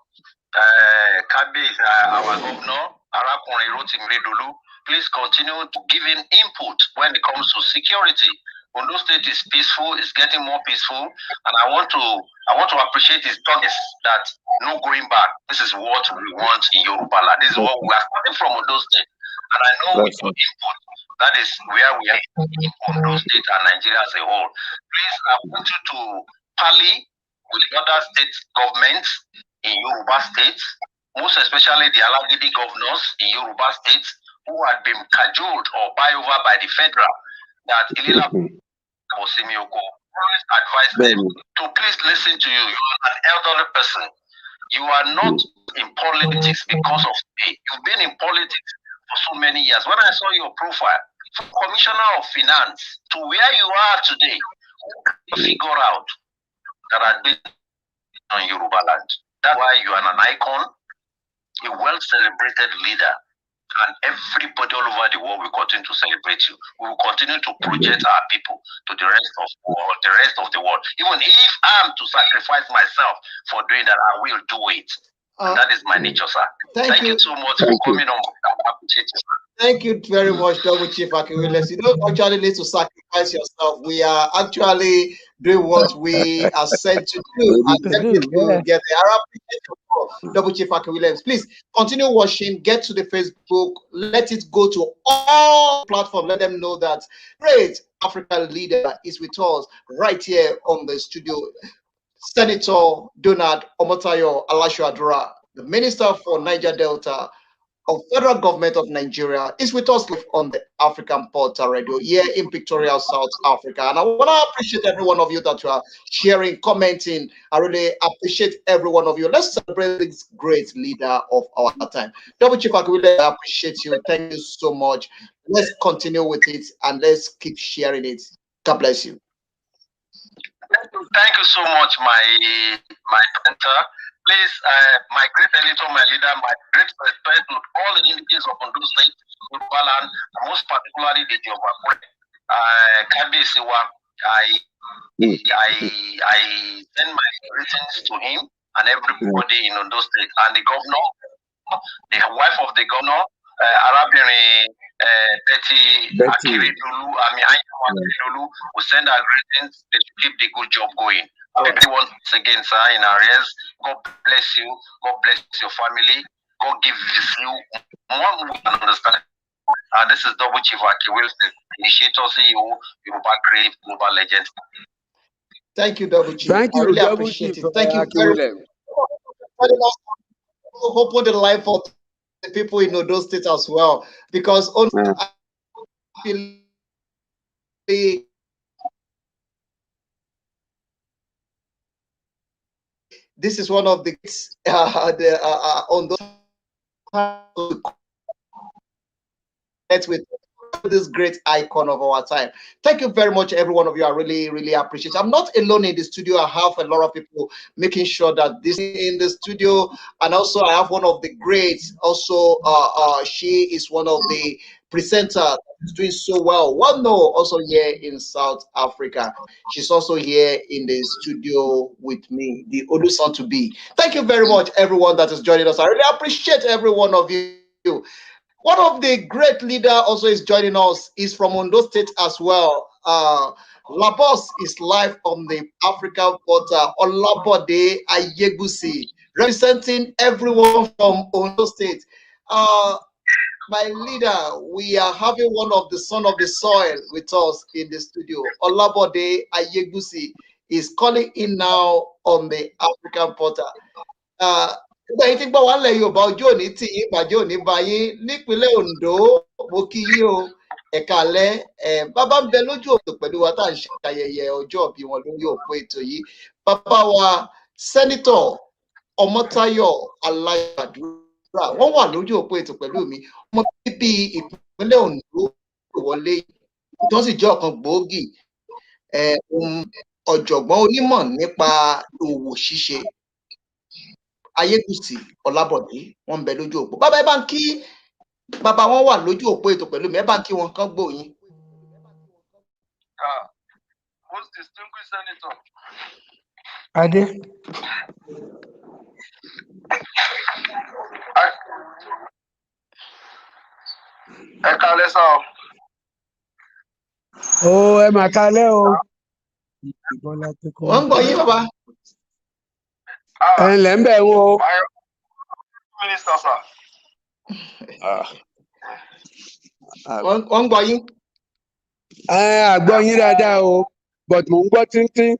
Kabe is our governor, Arakunrin Rotimi Dolu. Please continue to give him input when it comes to security. Ondo State is peaceful, it's getting more peaceful, and I want to appreciate his progress that no going back. This is what we want in Yoruba land. This is what we are starting from Ondo State. And I know with your input, that is where we are in Ondo State and Nigeria as a whole. Please, I want you to parley with other state governments in Yoruba states, most especially the Alagidi governors in Yoruba states who had been cajoled or buy over by the federal, that Ilila Osimioko always advise them to please listen to you. You are an elderly person. You are not in politics because of pay. You've been in politics for so many years. When I saw your profile, from Commissioner of Finance to where you are today, figure out that I've been on Yoruba land. That's why you are an icon, a well-celebrated leader, and everybody all over the world will continue to celebrate you. We will continue to project our people to the rest of the world. Even if I'm to sacrifice myself for doing that, I will do it. That is my nature, sir. Thank you so much for coming on. I appreciate you, sir. Thank you very much, Double Chief Akiwiles. You don't actually need to sacrifice yourself. We are actually doing what we are sent to do. And definitely we will get there. I appreciate you, Double Chief Akiwiles. Please continue watching. Get to the Facebook. Let it go to all platforms. Let them know that great African leader is with us right here on the studio. Senator Donald Omotayo Alasoadura, the Minister for Niger Delta of Federal Government of Nigeria, is with us on the African Portal Radio here in Pretoria, South Africa. And I want to appreciate every one of you that you are sharing, commenting. I really appreciate every one of you. Let's celebrate this great leader of our time. Double Chief Akiwiles, I appreciate you. Thank you so much. Let's continue with it and let's keep sharing it. God bless you. Thank you so much, my mentor. Please, my great editor, my leader, my great respect to all the indigenous of Ondo State, and most particularly the Yoruba. Kabisiwa, I send my greetings to him and everybody in Ondo State, and the governor, the wife of the governor, Arabiri Betty Akiridulu, Akiridulu, we send our greetings to keep the good job going. Once again, sir, in arrears, God bless you, God bless your family, God give you more understanding. This is Double Chief Akiwiles, initiator, CEO, Yoruba Creative Global Legend. Thank you, Double Chief. Thank you, I really Double appreciate Chief. it. Thank you very much. Open the line for the people in Ondo State as well, because this is one of the on those with this great icon of our time. Thank you very much, every one of you. I really, really appreciate it. I'm not alone in the studio. I have a lot of people making sure that this is in the studio, and also I have one of the greats. Also, she is one of the presenters doing so well. One no, also here in South Africa. She's also here in the studio with me, the Oluson to be. Thank you very much, everyone that is joining us. I really appreciate every one of you. One of the great leader also is joining us. Is from Ondo State as well. Labos is live on the African portal. Olabode Ayegusi, representing everyone from Ondo State. My leader, we are having one of the son of the soil with us in the studio. Olabode Ayegusi is calling in now on the African portal. Nígbà yín tí gbọ́ wá lẹ̀ Yorùbá ojú òní tì yín ìpàdé òní bá yín nípínlẹ̀ Ondo mo kí yín o ẹ̀ka alẹ́ bàbá ń bẹ lójú òpó pẹ̀lú wa tá à ń ṣe ayẹyẹ ọjọ́ ìbí wọn lórí òpó ètò yìí bàbá wa sẹ́nítọ̀ Ọmọ́táyọ̀ Alasoadura wọ́n wà lójú òpó ètò pẹ̀lú mi ọmọ bíbí ìpínlẹ̀ Ondo wọlé tó sì jẹ́ ọ̀kan gbòógì ọ̀jọ̀gbọ́n onímọ̀ nípa òwò ṣíṣe Ayégusi Ọlábọ̀dé wọn ń bẹ lójú òpó bàbá ẹ bá ń kí bàbá wọn wà lójú òpó ètò pẹ̀lú mi ẹ bá ń kí wọn kán gbòyìn. Most distinguished senator. Adé. Ẹ kálẹ́ sá o. Ẹ mà kálẹ́ o. Wọ́n ń gbọ́ yín bàbá. Ẹ ǹlẹ́ ń bẹ̀ wo. Minister sir. Wọ́n ń gbọ́ yín. Àgbọ́ yín dáadáa o but mò ń gbọ́ tíntín.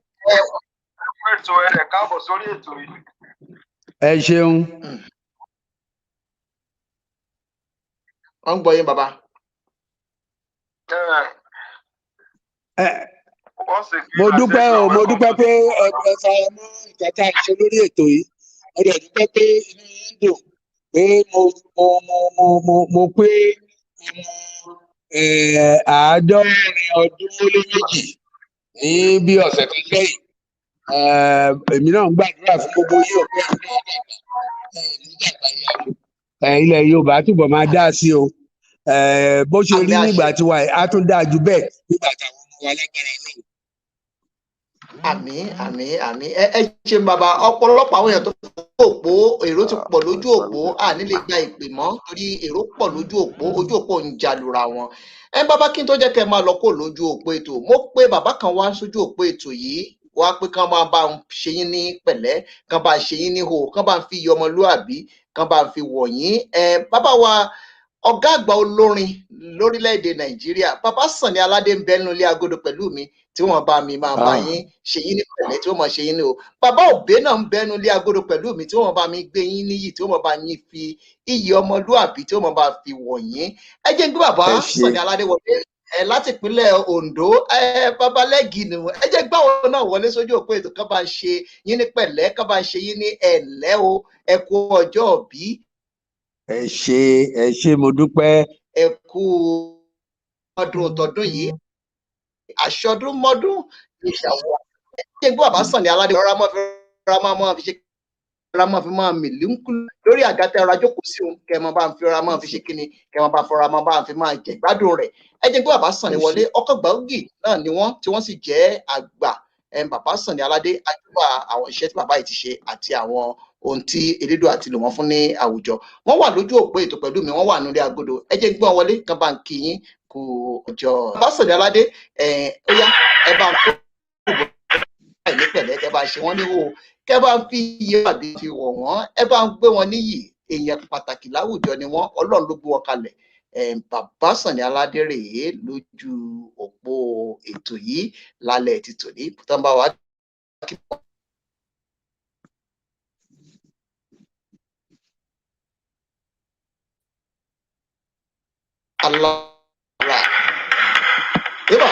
Ètò ẹ̀ káàbọ̀ sórí ètò yìí. Ẹ ṣeun. Wọ́n ń gbọ́ yín bàbá. Mo dúpẹ́ o mo dúpẹ́ pé ẹ fara mọ́ nǹkan tá a ṣe lórí ètò yìí mo dẹ̀ dúpẹ́ pé inú yín dùn pé mo pé ọmọ 50 ọdún ó lé méjì ní bí ọ̀sẹ̀ kan sẹ́yìn èmi náà ń gbàdúrà fún gbogbo yín òpin ẹ̀sìn ilẹ̀ Yorùbá túbọ̀ máa dá sí o bó ṣe rí nígbà tí wà á tún dáa jù bẹ́ẹ̀ nígbà táwọn ọmọ wa lágbára náà. Àmín ẹ ṣe bàbá ọ̀pọ̀lọpọ̀ àwọn èèyàn tó òpó èrò ti pọ̀ lójú òpó àní lè gba ìpè mọ́ torí èrò pọ̀ lójú òpó ojú òpó ń jalura wọn bàbá kí n tó jẹ́ kẹ́ máa lọ kó lójú òpó ètò mo pé bàbá kan wá sójú òpó ètò yìí wá pé kán máa bá ń ṣe yín ní pẹ̀lẹ́ kán bá ń ṣe yín ní hò kán bá ń fi ọmọlúàbí kán bá ń fi wọ̀nyín bàbá wa ọ̀gá àgbà olórin lórílẹ̀‐èdè Nàìjíríà bàbá Sànní Aládé ń bẹ nínú ilé agodo pẹ̀lú mi tí wọ́n bá mi máa bá yín ṣe yín ní pẹ̀lẹ́ tí wọ́n máa ṣe yín ní o bàbá Òbé náà ń bẹ nínú ilé agodo pẹ̀lú mi tí wọ́n bá mi gbé yín níyì tí wọ́n bá yín fi iyì ọmọlúàbí tí wọ́n bá fi wọ̀nyín ẹ jẹ́ gbé bàbá Sànní Aládé wọlé láti ìpínlẹ̀ Ondo bàbá lẹ́gì ni ẹ jẹ́ gbá wọn náà wọlé sójú òpó ètò kán bá ń ṣe yín ní pẹ̀lẹ́ kán bá ń ṣe yín ní ẹ̀lẹ́ o ẹ kú ọjọ́ òbí. Ẹ ṣé mo dúpẹ́. Ẹ kú ọdún tọdún yìí àṣọdún mọ́dún ìṣàwọ̀ ẹ jẹ́ gbé bàbá Sànní Aládé rárá mọ́ fi ṣe ra máa fi máa mìlíńkù lórí àgàtà ọrọ̀ ajókòó sí òun kẹ́ ẹ máa bá ń fi ọra máa fi ṣe kíni kẹ́ ẹ máa bá fọra máa bá ń fi máa jẹ gbádùn rẹ̀ ẹ jẹ́ pé bàbá Sànní wọlé ọkọ̀ gbòógì náà ni wọ́n tí wọ́n sì jẹ́ àgbà bàbá Sànní Aládé àjùbà àwọn iṣẹ́ tí bàbá yìí ti ṣe àti àwọn ohun tí elédò àti lò wọ́n fún ní àwùjọ wọ́n wà lójú òpó ètò pẹ̀lú mi wọ́n wà nílé agodo ẹ jẹ́ gbé wọn wọlé kan bá ń kí yín kú ọjọ́ bàbá Sànní Aládé ó yá ẹ bá ń kó ní pẹ̀lẹ́ kẹ́ bá ṣe wọ́n níwò kẹ́ bá ń fi iye àbí fi wọ̀ wọ́n ẹ bá ń gbé wọn níyì èèyàn pàtàkì láwùjọ ni wọ́n Ọlọ́run ló gbé wọn kalẹ̀ bàbá Sànní Aládé rèé lójú òpó ètò yìí lálẹ́ ti tòní tó ń bá wa kí wọ́n. Alára eba.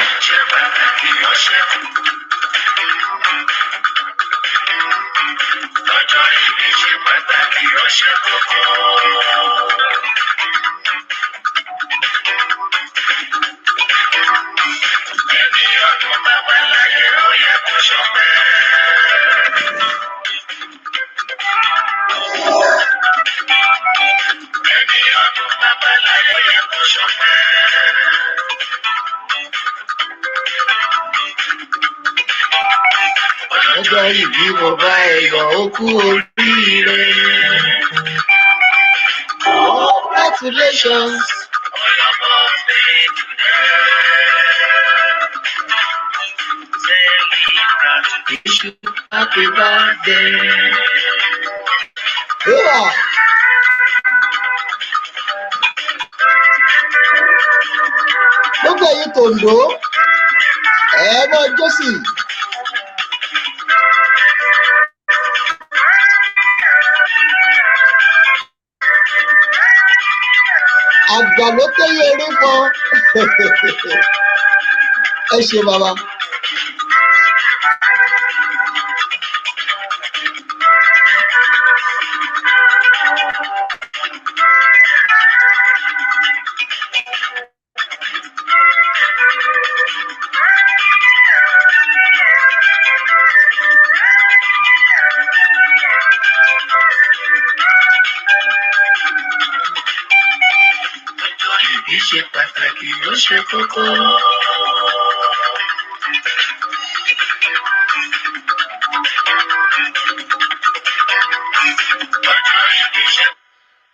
Ọjọ́ ìbí ṣe pàtàkì ó ṣe kókó. Ẹni ọdún bàbá láyé ó yẹ kó ṣọpẹ́. Ẹni ọdún bàbá láyé ó yẹ kó ṣọpẹ́. Ọjọ́ ìbí mo bá ẹ̀yọ̀ ó kú oríire. Ọpẹ́ Congratulations. Happy birthday. Yeah. Gbogbo ẹ̀yin tòǹdó ẹ̀ẹ́mọ́ jọ́sì. Àgbà ló téye eré fọ. Ẹ ṣe bàbá. Ìbí ṣe pàtàkì ó ṣe kókó.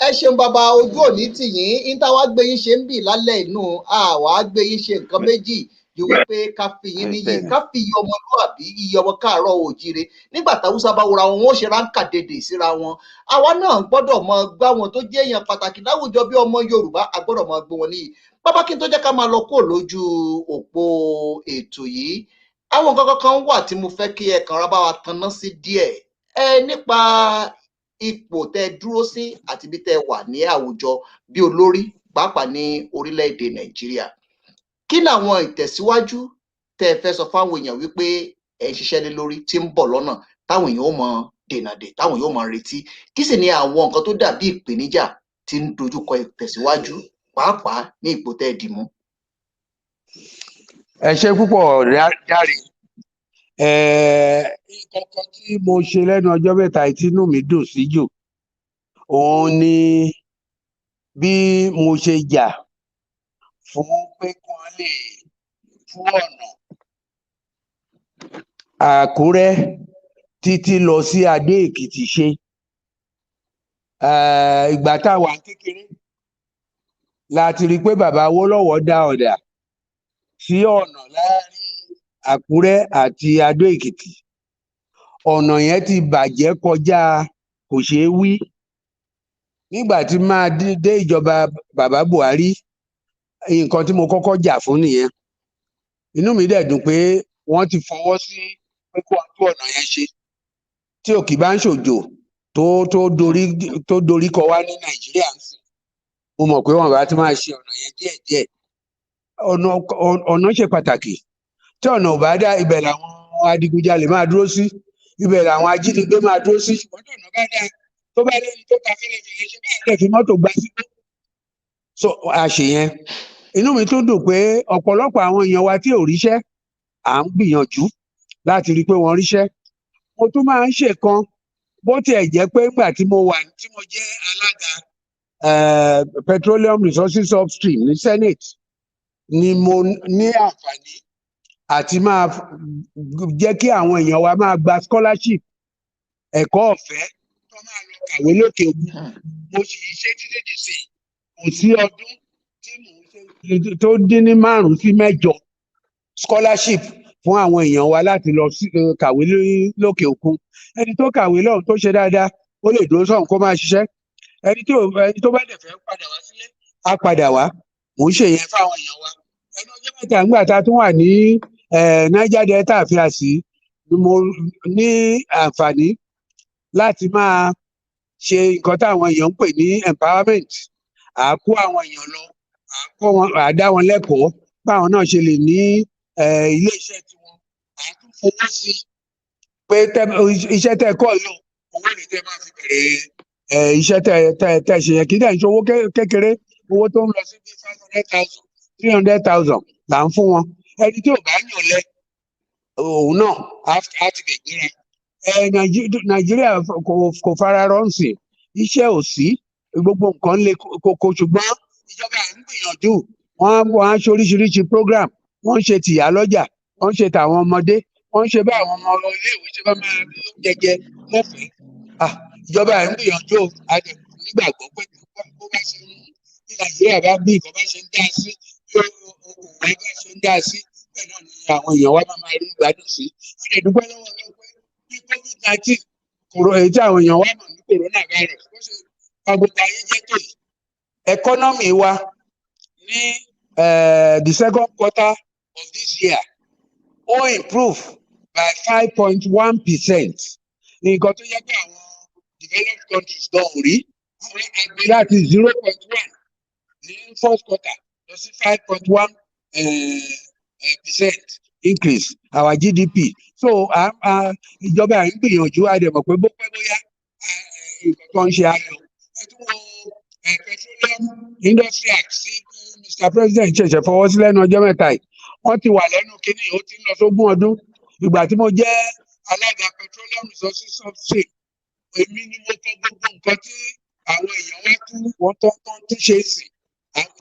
Ẹ ṣeun bàbá, ojú òní tì yín, níta wá gbé yín ṣe ń bì lálẹ́ inú àwa gbé yín ṣe nǹkan méjì ju wípé ká fi yín níyì, ká fi iye ọmọlúwàbí, iye ọmọ káàárọ̀ oòjíire. Nígbà táwùsá bá wura wọn, wọn ó ṣe ráńkà dèdè síra wọn. Àwa náà gbọ́dọ̀ mọ gbá wọn tó jẹ́ èèyàn pàtàkì láwùjọ bí ọmọ Yorùbá, a gbọ́dọ̀ mọ gbé wọn níyì. Bàbá, kí n tó jẹ́ ká máa lọ kúrò lójú òpó ètò yìí, àwọn nǹkan kan wà tí mo fẹ́ kí ẹ kàn rá bá wa tanná sí díẹ̀. Nípa ipò tẹ dúró sí àti bí tẹ wà ní àwùjọ bí olórí pàápàá ní orílẹ̀-èdè Nàìjíríà. Kí làwọn ìtẹ̀síwájú tẹ fẹ́ sọ fáwọn èèyàn wípé ẹ ń ṣiṣẹ́ lé lórí tí ń bọ̀ lọ́nà táwọn èèyàn ó mọ dènà dè, táwọn èèyàn ó mọ retí? Kí sì ni àwọn nǹkan tó dàbí ìpèníjà tí ń dojúkọ ìtẹ̀síwájú pàápàá ní ipò tẹ dì mú? Ẹ ṣé púpọ̀ Dáre. Nǹkan kan tí mo ṣe lẹ́nu ọjọ́ mẹ́ta tí inú mi dùn sí jù, òun ni bí mo ṣe jà fún pé kí wọ́n lè tú ọ̀nà Àkúrẹ́ títí lọ sí Adó Èkìtì ṣe. Ìgbà tá a wà kékeré láti rí i pé bàbá Awólọ́wọ̀ dá ọ̀dà sí ọ̀nà láàrin Àkúrẹ́ àti Adó Èkìtì. Ọ̀nà yẹn ti bàjẹ́ kọjá kò ṣeé wí. Nígbà tí máa dé ìjọba bàbá Buhari, nǹkan tí mo kọ́kọ́ jà fún nìyẹn. Inú mi dẹ̀ dùn pé wọ́n ti fọwọ́ sí pé kó tú ọ̀nà yẹn ṣe. Tí òkì bá ń ṣòjò tó dorí kọ wá ní Nàìjíríà ń sìn, mo mọ̀ pé wọ́n bá ti máa ṣe ọ̀nà yẹn díẹ̀díẹ̀. Ọ̀nà ṣe pàtàkì. Tí ọ̀nà ò bá dá, ibẹ̀ làwọn adigunjalè máa dúró sí, ibẹ̀ làwọn ajínigbé máa dúró sí. Ṣùgbọ́n tí ọ̀nà bá dá, tó bá lẹ́ni tó ta fẹ́lẹ́fẹ́lẹ́ ṣe bẹ́ẹ̀ dẹ̀ fi mọ́tò gbá sígbó. So a ṣe yẹn. Inú mi tún dùn pé ọ̀pọ̀lọpọ̀ àwọn èèyàn wa tí ò ríṣẹ́, à ń gbìyànjú láti rí i pé wọ́n ríṣẹ́. Mo tún máa ń ṣe kan, bó tiẹ̀ jẹ́ pé nígbà tí mo jẹ́ alága Petroleum Resources Upstream ní Senate, ni mo ní àǹfààní àti máa jẹ́ kí àwọn èèyàn wa máa gba scholarship ẹ̀kọ́ ọ̀fẹ́ tó máa lọ kàwé lókè òkun. Mo sì ń ṣe títí di sí kò sí ọdún tí mò ń ṣe tó dín ní 5 sí 8 scholarship fún àwọn èèyàn wa láti lọ kàwé lókè òkun. Ẹni tó kàwé lọ́hùn tó ṣe dáadáa, ó lè dúró sọ́hùn kó máa ṣiṣẹ́. Ẹni tó bá dẹ̀ fẹ́ padà wá sílé, á padà wá. Mò ń ṣe yẹn fáwọn èèyàn wa. Ẹni ọjọ́ mẹ́ta nígbà tá a tún wà ní Niger Delta àfíàsí, mo ní àǹfààní láti máa ṣe nǹkan táwọn èèyàn ń pè ní empowerment. À kó àwọn èèyàn lọ, à dá wọn lẹ́kọ̀ọ́ báwọn náà ṣe lè ní ilé iṣẹ́ tiwọn. À tún fowó sí pé iṣẹ́ tẹ́ kọ́ yìí, owó ni tẹ́ máa fi bẹ̀rẹ̀ iṣẹ́ tẹ́ ṣe yẹn. Kì í dẹ̀ ń ṣe owó kékeré, owó tó ń lọ sí bí 500,000, 300,000 là ń fún wọn. Ẹni tí ò bá yàn lẹ, òun náà á ti lè gbéra. Nàìjíríà kò fara rọ́ǹsì, iṣẹ́ ò sí, gbogbo nǹkan le koko, ṣùgbọ́n ìjọba ń gbìyànjú. Wọ́n á ṣe oríṣiríṣi program, wọ́n ń ṣe tìyá lọ́jà, wọ́n ń ṣe tàwọn ọmọdé, wọ́n ń ṣe bá àwọn ọmọ iléèwé ṣe bá máa jẹjẹ lọ́fẹ̀ẹ́. Ìjọba ń gbìyànjú, a lè nígbàgbọ́ pé bó bá ṣe ń bí Nàìjíríà bá bí nǹkan bá ṣe ń dá sí bí okòwò bá ṣe ń dá sí bẹ́ẹ̀ náà ni àwọn èèyàn wa máa rí ìgbádùn sí. wọ́n lè dúpẹ́ lọ́wọ́ lọ́wọ́ bí COVID-19 kòrò èyí tí àwọn èèyàn wa mọ̀ ní coronavirus bó ṣe pa gbogbo ayé jẹ́ tó yìí. Economy wa ní the second quarter of this year ó improve by 5.1%. nǹkan tó yẹ pé àwọn developed countries gan ò rí àwọn àgbẹ̀ láti 0.1 ní first quarter lọ sí 5.1% increase our GDP. So ìjọba ń gbìyànjú àdèmọ̀ pé bó pẹ́ bóyá nǹkan tó ń ṣe ayọ̀. ẹ tún wo petroleum industry act sí Mr. President ṣẹ̀ṣẹ̀ fọwọ́ sí lẹ́nu ọjọ́ mẹ́ta yìí wọ́n ti wà lẹ́nu kínní ó ti ń lọ sógún ọdún. Ìgbà tí mo jẹ́ alága petroleum resources subsidy èmi ni mo kọ gbogbo nǹkan tí àwọn èèyàn wá tún wọ́n tán tún ṣe sí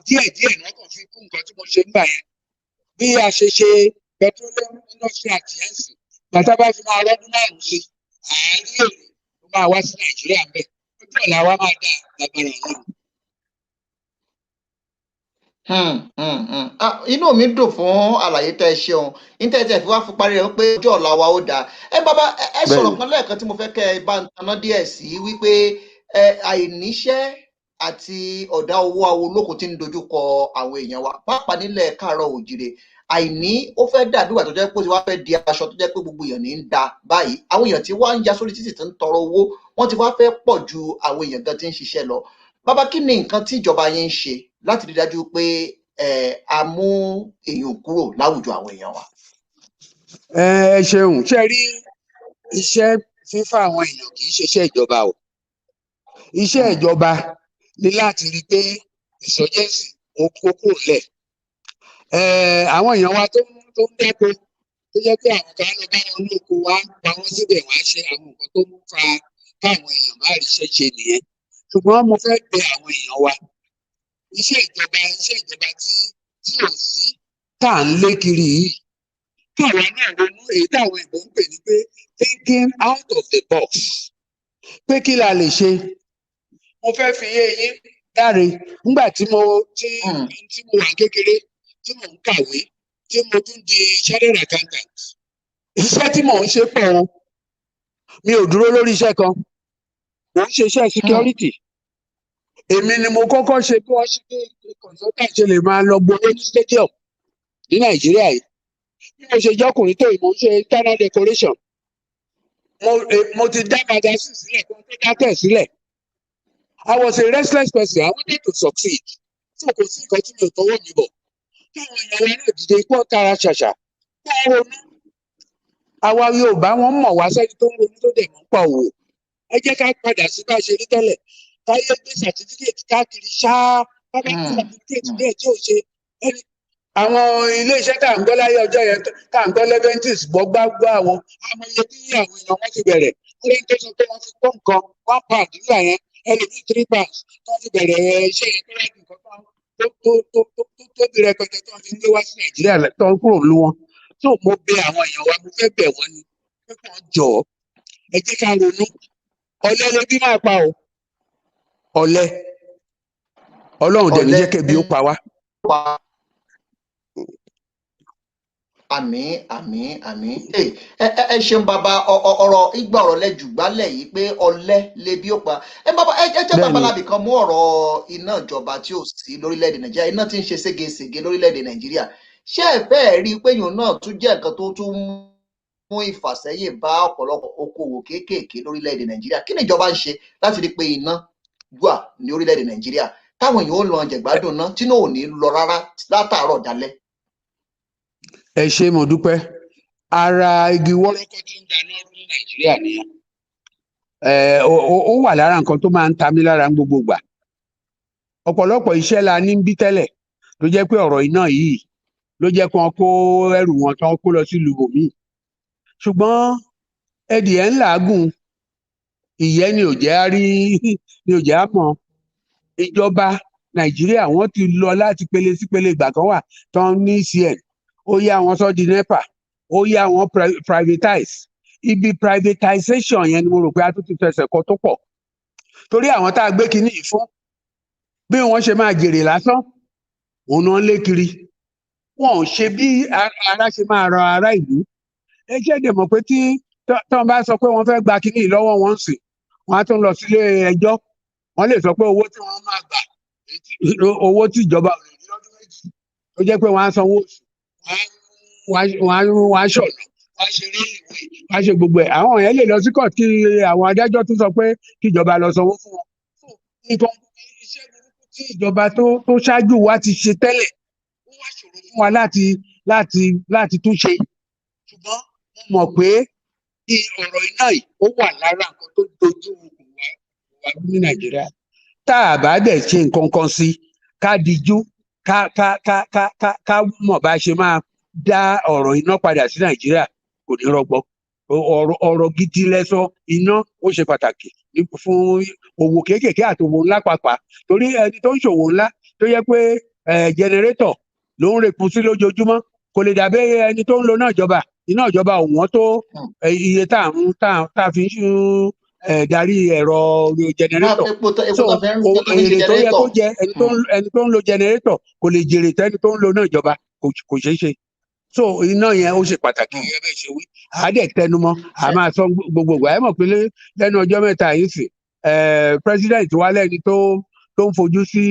díẹ̀díẹ̀ náà kàn fi kún nǹkan tí mo ṣe ń gbà yẹn. Bí a ṣe ṣe petroleum industry act yẹn sí bàtà bá fi máa rọ́dún márùn-ún sí àárín èrè ló máa wá sí Nàìjíríà ń bẹ̀ ojú ọ̀la wa máa dá lágbára ọ̀hún. Inú mi dùn fún àlàyé tẹ́ ẹ ṣeun íńtẹ́ẹ̀tì fi wá fún parí rẹ̀ pé ọjọ́ ọ̀la wa ó dáa. Bàbá ẹ sọ̀rọ̀ kan lẹ́ẹ̀kan tí mo fẹ́ kẹ́ ẹ bá ń taná díẹ̀ sí wípé àìníṣẹ́ àti ọ̀dá owó awolóko tí ń dojúkọ àwọn èèyàn wa pàápàá nílẹ̀ káàárọ̀ òjìrè àìní ó fẹ́ dàbí ìgbà tó jẹ́ pé ó ti wá fẹ́ di aṣọ tó jẹ́ pé gbogbo èèyàn ní ń da báyìí àwọn èèyàn tí wá ń ya sórí títì tó ń tọrọ owó wọ́n ti wá fẹ́ pọ̀ ju àwọn èèyàn gan tí ń ṣiṣẹ́ lọ. Bàbá kí ni nǹkan tí ìjọba yín ń ṣe láti rí dájú pé a mú èèyàn kúrò láwùjọ àwọn èèyàn wa? Ẹ ṣeun ṣe rí iṣẹ́ fífà àwọn èèyàn kì í ṣe iṣẹ́ ìjọba o. Iṣẹ́ ìjọba ní láti rí pé insurgency ó kúrò lẹ̀. Àwọn èèyàn wa tó ń dáko tó jẹ́ pé àwọn kan lọ bá wọn lóko wá pa wọ́n síbẹ̀ wá ṣe àwọn nǹkan tó ń fa káwọn èèyàn má ríṣẹ́ ṣe nìyẹn. Ṣùgbọ́n mo fẹ́ bẹ̀ àwọn èèyàn wa iṣẹ́ ìjọba tí ò sí tá à ń lé kiri yìí káwa náà ronú èyí táwọn ìbò ń pè ní pé thinking out of the box pé kí la lè ṣe. Mo fẹ́ fi yé yín Dáre nígbà tí mo wà kékeré tí mò ń kàwé tí mo tún di chartered accountant iṣẹ́ tí mò ń ṣe pọ̀ o mi ò dúró lórí iṣẹ́ kan mò ń ṣe iṣẹ́ security. Èmi ni mo kọ́kọ́ ṣe bí wọ́n ṣe dé consultant ṣe lè máa lọ gbowó ní stadium ní Nàìjíríà yìí. Bí mo ṣe jọ́kùnrin tó ìmọ̀ ń ṣe internal decoration. Mo ti dá magazine sílẹ̀ kó tó dá tẹ̀ sílẹ̀. I was a restless person. I wanted to succeed. So kò sí nǹkan tí mi ò tọwọ́ mi bọ̀. Káwọn èèyàn wa náà dìde pọ́ tara ṣàṣà. Ká ronú. Àwa Yorùbá wọn mọ̀ wá sẹ́ni tó ń ronú tó dẹ̀ mọ́ pa òwò. Ẹ jẹ́ ká padà sí bá a ṣe rí tẹ́lẹ̀. Káyé gbé certificate káàkiri ṣáá bábá gbé certificate bẹ́ẹ̀ tí ò ṣe ẹni. Àwọn ilé-iṣẹ́ tá à ń gbọ́ láyé ọjọ́ yẹn tá à ń gbọ́ Leventis gbọ́gbágbá àwọn amọ̀ye tí àwọn èèyàn wọn ti bẹ̀rẹ̀ wọ́n lè tó sọ pé wọ́n fi kọ́ nǹkan £1 nígbà yẹn ẹlòmíì £3 tó fi bẹ̀rẹ̀ iṣẹ́ yẹn tó wá di nǹkan tó tóbi rẹpẹtẹ tó fi ń gbé wá sí Nàìjíríà tó ń kúrò lú wọn. tó mo bẹ̀ àwọn èèyàn wa mo fẹ́ bẹ̀ wọ́n ni pé kàn jọ ẹ jẹ́ ká ronú ọ̀lẹ lẹbí máa pa o ọ̀lẹ Ọlọ́run dẹ̀ ní jẹ́ kẹ́bi ó pa wá. Àmín. Ẹ ṣeun bàbá ọ̀rọ̀ ìgbà ọ̀rọ̀ lẹ́jù gbálẹ̀ yìí pé ọ̀lẹ lebi ó pa. Bàbá ẹ jẹ́ babalábì kan mú ọ̀rọ̀ iná ìjọba tí ò sí lórílẹ̀‐èdè Nàìjíríà iná tí ń ṣe ségesège lórílẹ̀‐èdè Nàìjíríà ṣé ẹ fẹ́ rí i pé yòó náà tún jẹ́ nǹkan tó tún mú ìfàsẹ́yìn bá ọ̀pọ̀lọpọ̀ okòwò kéékèèké lórílẹ̀‐èdè Nàìjíríà kí ni ìjọba ń ṣe láti rí i pé iná wà ní orílẹ̀‐èdè Nàìjíríà táwọn èèyàn ó lọ jẹ̀gbádùn náà tí náà ò ní lọ rárá látàárọ̀ dalẹ́. Ẹ ṣé mo dúpẹ́ ara igi wọ́rọ́kọ́ tí ń dáná ní Nàìjíríà nìyẹn ó wà lára nǹkan tó máa ń ta mí lára gbogbo gbà ọ̀pọ̀lọpọ̀ iṣẹ́ la ní bí tẹ́lẹ̀ ló jẹ́ pé ọ̀rọ̀ iná yìí ló jẹ́ kí wọ́n kó ẹrù wọn tán kó lọ sí ìlú míì ṣùgbọ́n ẹdìẹ ń làágùn ìyẹn ni ò jẹ́ á mọ̀ ìjọba Nàìjíríà wọ́n ti lọ láti pele sí pele ìgbà kan wà tán ní CN ó yá wọn sọ di NEPA ó yá wọn privatize ibi privatization yẹn ni mo rò pé a tún ti fẹsẹ̀ kọ tó pọ̀ torí àwọn tá a gbé kinní yìí fún bí wọ́n ṣe máa jèrè lásán òun náà lé kiri wọn ò ṣe bí ara ṣe máa rọ ará ìlú. ẹ jẹ́ dẹ̀ mọ̀ pé tí tọ́n bá sọ pé wọ́n fẹ́ gba kínní lọ́wọ́ wọn sì wọ́n á tún lọ sílé ẹjọ́ wọ́n lè sọ pé owó tí wọ́n máa gbà owó tí ìjọba ò lè ní lọ́dún méjì tó jẹ́ pé wọ́n á sanwó oṣù wọ́n á ṣọ̀nà wọ́n á ṣe rélùwé wọ́n á ṣe gbogbo ẹ̀. àwọn yẹn lè lọ sí court kí àwọn adájọ́ tún sọ pé kí ìjọba lọ sanwó fún wọn. nǹkan iṣẹ́ burúkú tí ìjọba tó ṣáájú wa ti ṣe tẹ́lẹ̀ ó wá ṣòro fún wa láti tún ṣe. ṣùgbọ́n mo mọ̀ pé ọ̀rọ̀ iná yìí ó wà lára nǹkan tó dojú wa ní Nàìjíríà. tá a bá dẹ̀ ṣe nǹkan kan sí ká dijú ká mọ̀ bá ṣe máa dá ọ̀rọ̀ iná padà sí Nàìjíríà kò ní rọgbọ. ọ̀rọ̀ gidi lẹ́sọ iná ó ṣe pàtàkì fún òwò kéékèèké àti òwò ńlá pàápàá torí ẹni tó ń ṣòwò ńlá tó yẹ pé jẹnẹrétọ̀ ló ń repun sí lójoojúmọ́ kò lè dàbí ẹni tó ń lo iná ìjọba òwọ́n tó iye tá a fi ń darí ẹ̀rọ jẹnẹrétọ̀. so èrè tó yẹ kó jẹ ẹni tó ń lo jẹnẹrétọ̀ kò lè jèrè tẹ́ni tó ń lo iná ìjọba kò ṣeé ṣe. so iná yẹn ó ṣe pàtàkì gẹ́gẹ́ bẹ́ẹ̀ ṣe wí àádẹ́ tẹnumọ́ a máa sọ gbogbo ìgbà ẹ mọ̀ pé lẹ́nu ọjọ́ mẹ́ta yìí sì president wa lẹ́ni tó ń fojú sí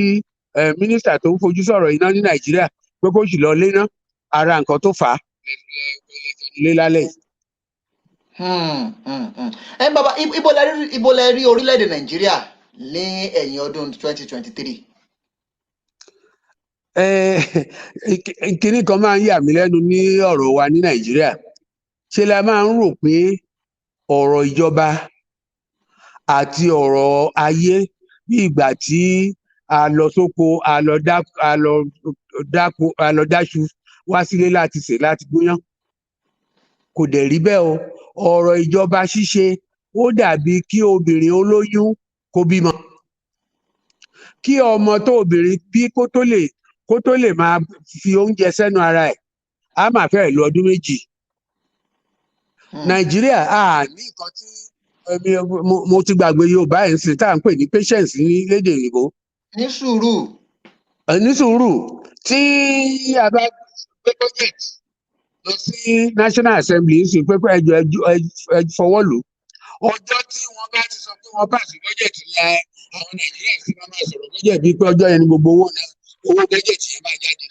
mínísítà tó ń fojú sọ̀rọ̀ iná ní Nàìjíríà pé kó sì lọ léná ara nǹkan tó fà á lé lálẹ́ yìí. Bàbá ibo lẹ rí orílẹ̀-èdè Nàìjíríà ní ẹ̀yìn ọdún 2023. Kinní kan máa ń yà mí lẹ́nu ní ọ̀rọ̀ wa ní Nàìjíríà ṣe la máa ń rò pé ọ̀rọ̀ ìjọba àti ọ̀rọ̀ ayé bí ìgbà tí a lọ sóko a lọ dáṣu wá sílé láti sè láti gúnyán kò dẹ̀ rí bẹ́ẹ̀ o. ọ̀rọ̀ ìjọba ṣíṣe ó dàbí kí obìnrin olóyún kó bímọ kí ọmọ tó obìnrin bí kó tó lè máa fi oúnjẹ sẹ́nu ara ẹ̀ á máa fẹ́ lọ ọdún méjì. Nàìjíríà ní nǹkan tí mo ti gbàgbé Yorùbá ẹ̀ ń sìn tá à ń pè ní patience ní lédè òyìnbó. ní sùúrù. ní sùúrù tí a bá gbé budget lọ sí National Assembly ń sìn pé ẹjọ́ ẹ fọwọ́ lù ọjọ́ tí wọ́n bá ti sọ pé wọ́n bá sí budget yẹn àwọn Nàìjíríà sì máa sọ̀rọ̀ budget bíi pé ọjọ́ yẹn ni gbogbo owó budget yẹn máa jáde.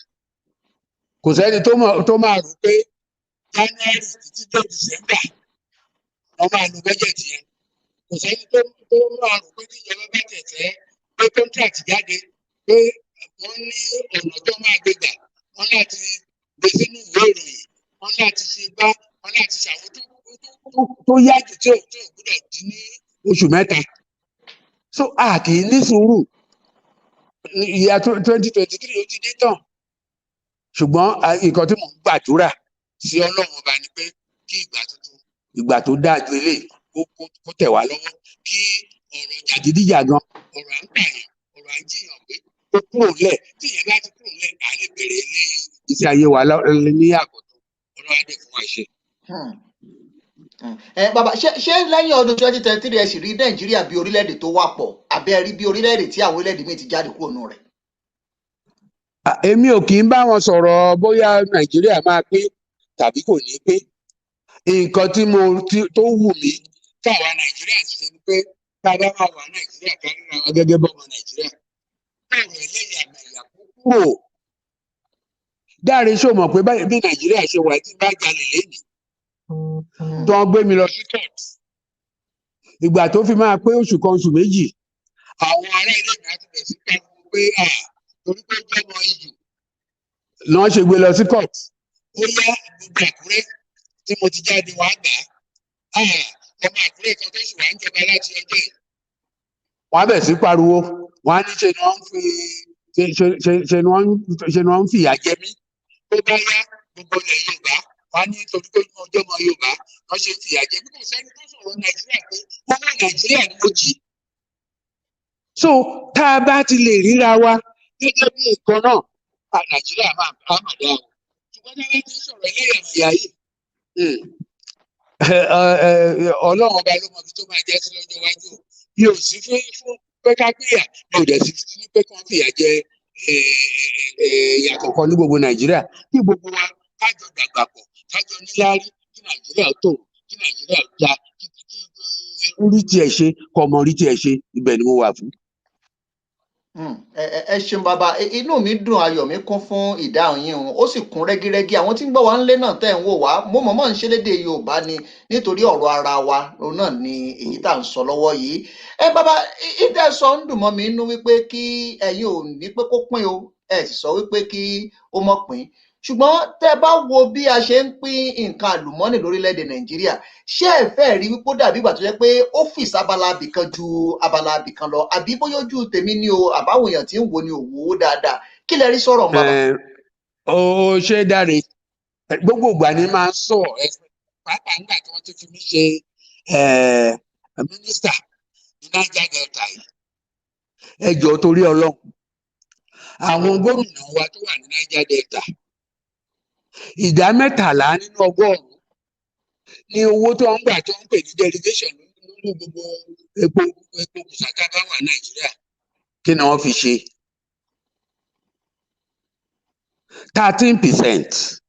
kò sẹ́ni tó máa rò pé January títí dé December wọ́n máa lo budget yẹn. kò sẹ́ni tó máa rò pé kí ìjọba bá tẹ̀tẹ̀ pé contract jáde pé wọ́n ní ọ̀nà tó máa gbé gbà wọ́n láti gbé sínú ìwé ìròyìn wọ́n láti ṣe gbá wọ́n láti ṣàwọn tó yá jù tí ò gbúdọ̀ dín ní oṣù mẹ́ta. so a kì í ní sùúrù. ìyá 2023 ó ti dé tán ṣùgbọ́n nǹkan tí mò ń gbàdúrà sí Ọlọ́run ọba ni pé kí ìgbà tó dáa ju eléyìí kó tẹ̀ wá lọ́wọ́ kí ọ̀rọ̀ jàgídíjàgan ọ̀rọ̀ à ń pààyàn ọ̀rọ̀ à ń jiyàn pé kó kúrò lẹ̀ tí ìyẹn bá ti kúrò lẹ̀ à lè bẹ̀rẹ̀ ní ìgbésí ayé wa ní àkọ́tún ọ̀rọ̀ adé fún wa ṣe. Bàbá ṣé lẹ́yìn ọdún 2023 ẹ sì rí Nàìjíríà bí orílẹ̀-èdè tó wà pọ̀ àbí ẹ rí bí orílẹ̀-èdè tí àwọn orílẹ̀-èdè míì ti jáde kúrò nù rẹ̀? èmi ò kì í bá wọn sọ̀rọ̀ bóyá Nàìjíríà máa pé tàbí kò ní pé nǹkan tó wù mí káwa Nàìjíríà ṣe ni pé ká bá wà wà Nàìjíríà ká ríra wọn gẹ́gẹ́ bọ́mọ Nàìjíríà káwọn ẹlẹ́yàmẹ̀yà kúrò. Dáre ṣó mọ̀ pé bí Nàìjíríà ṣe wà tí bá jalè lẹ́yìn tó ń gbé mi lọ sí court ìgbà tó fi máa pé oṣù kan oṣù méjì àwọn ará ilé mi á ti bẹ̀ sí pariwo pé torí pé jọmọ ijù ni wọ́n ṣe gbé lọ sí court. ó yá gbogbo Àkúrẹ́ tí mo ti jáde wá gbà á ọmọ Àkúrẹ́ kan tó sì wá ń jọba láti ọjọ́ yìí. wọ́n á bẹ̀ sí pariwo wọ́n á ní ṣe ni wọ́n ń fìyà jẹ mí. tó bá yá gbogbo ilẹ̀ Yorùbá wọ́n á ní torí pé ọjọ́ ọmọ Yorùbá wọ́n ṣe ń fìyà jẹ mí. kò sẹ́ni tó sọ̀rọ̀ Nàìjíríà pé owó Nàìjíríà ni mo jí. so tá a bá ti lè ríra wa gẹ́gẹ́ bí nǹkan náà Nàìjíríà máa dá o. ṣùgbọ́n tí wọ́n ti sọ̀rọ̀ ẹlẹ́yàmẹ̀yà yìí Ọlọ́run ọba ló mọ ibi tó máa jẹ́ sí lọ́jọ́ iwájú. mi ò sí fún pé ká gbéyà mi ò dẹ̀ sí ní pé ká fìyà jẹ ẹ̀yà kọ̀ọ̀kan ní gbogbo Nàìjíríà kí gbogbo wa kájọ dàgbà pọ̀ kájọ níláárí kí Nàìjíríà tó kí Nàìjíríà já kí rí tiẹ̀ ṣe kọ́ ọmọ rí tiẹ̀ ṣe ibẹ̀ ni mo wà fún. Ẹ ṣeun bàbá, inú mi dùn, ayọ̀ mi kún fún ìdáhùn yín ó sì kún rẹ́gírẹ́gí. Àwọn tí ń gbọ́ wa ńlé náà tẹ̀ ń wò wá, mo mọ̀ọ́mọ̀ ń ṣe lédè Yorùbá ni nítorí ọ̀rọ̀ ara wa òun náà ni èyí tá à ń sọ lọ́wọ́ yìí. Bàbá, ìtẹ̀sọ̀ ń dùn mọ́ mi inú wípé kí ẹ̀yin ò ní pé kó pín o, ẹ sì sọ wípé kí ó mọ̀ pín. Ṣùgbọ́n tẹ́ bá wo bí a ṣe ń pín nǹkan àlùmọ́nì lórílẹ̀‐èdè Nàìjíríà, ṣé ẹ fẹ́ rí wípé ó dàbí ìgbà tó jẹ́ pé ó fìs abala abìkan ju abala abìkan lọ, àbí bóyá ojú tèmi ni o àbáwọn èèyàn tí ń wo ni ò wò ó dáadáa? Kí lẹ rí sọ̀rọ̀ bàbá? Ó ṣe dáre gbogbo ìgbà ni máa ń sọ pàápàá nígbà tí wọ́n ti fi mí ṣe mínísítà ní Niger Delta yìí. Ẹ jọ̀ọ́ torí Ọlọ́run, àwọn gómìnà wa tó wà ní Niger Delta, ìdá 13 nínú 100 ní owó tó ń gbà tó ń pè ní derivation lórí gbogbo epo kùsàkà bá wà Nàìjíríà. Kí ni wọ́n fi ṣe? 13%,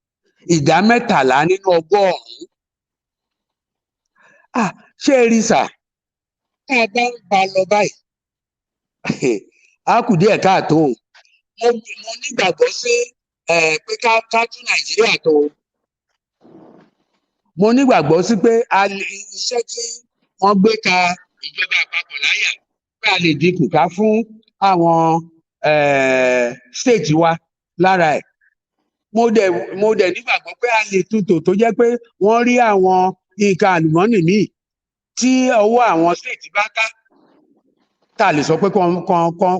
ìdá 13 nínú 100. Ṣé ẹ rí sà, tá a bá ń ba lọ báyìí a kù díẹ̀ káàtó. Mo nígbàgbọ́ sí pé ká tún Nàìjíríà tó. Mo nígbàgbọ́ sí pé iṣẹ́ tí wọ́n gbé ka ìjọba àpapọ̀ láyà pé a lè dínkù ká fún àwọn state wa lára ẹ̀. Mo dẹ̀ nígbàgbọ́ pé a lè túntò tó jẹ́ pé wọ́n rí àwọn nǹkan àlùmọ́nì míì tí ọwọ́ àwọn state bá ká tá a lè sọ pé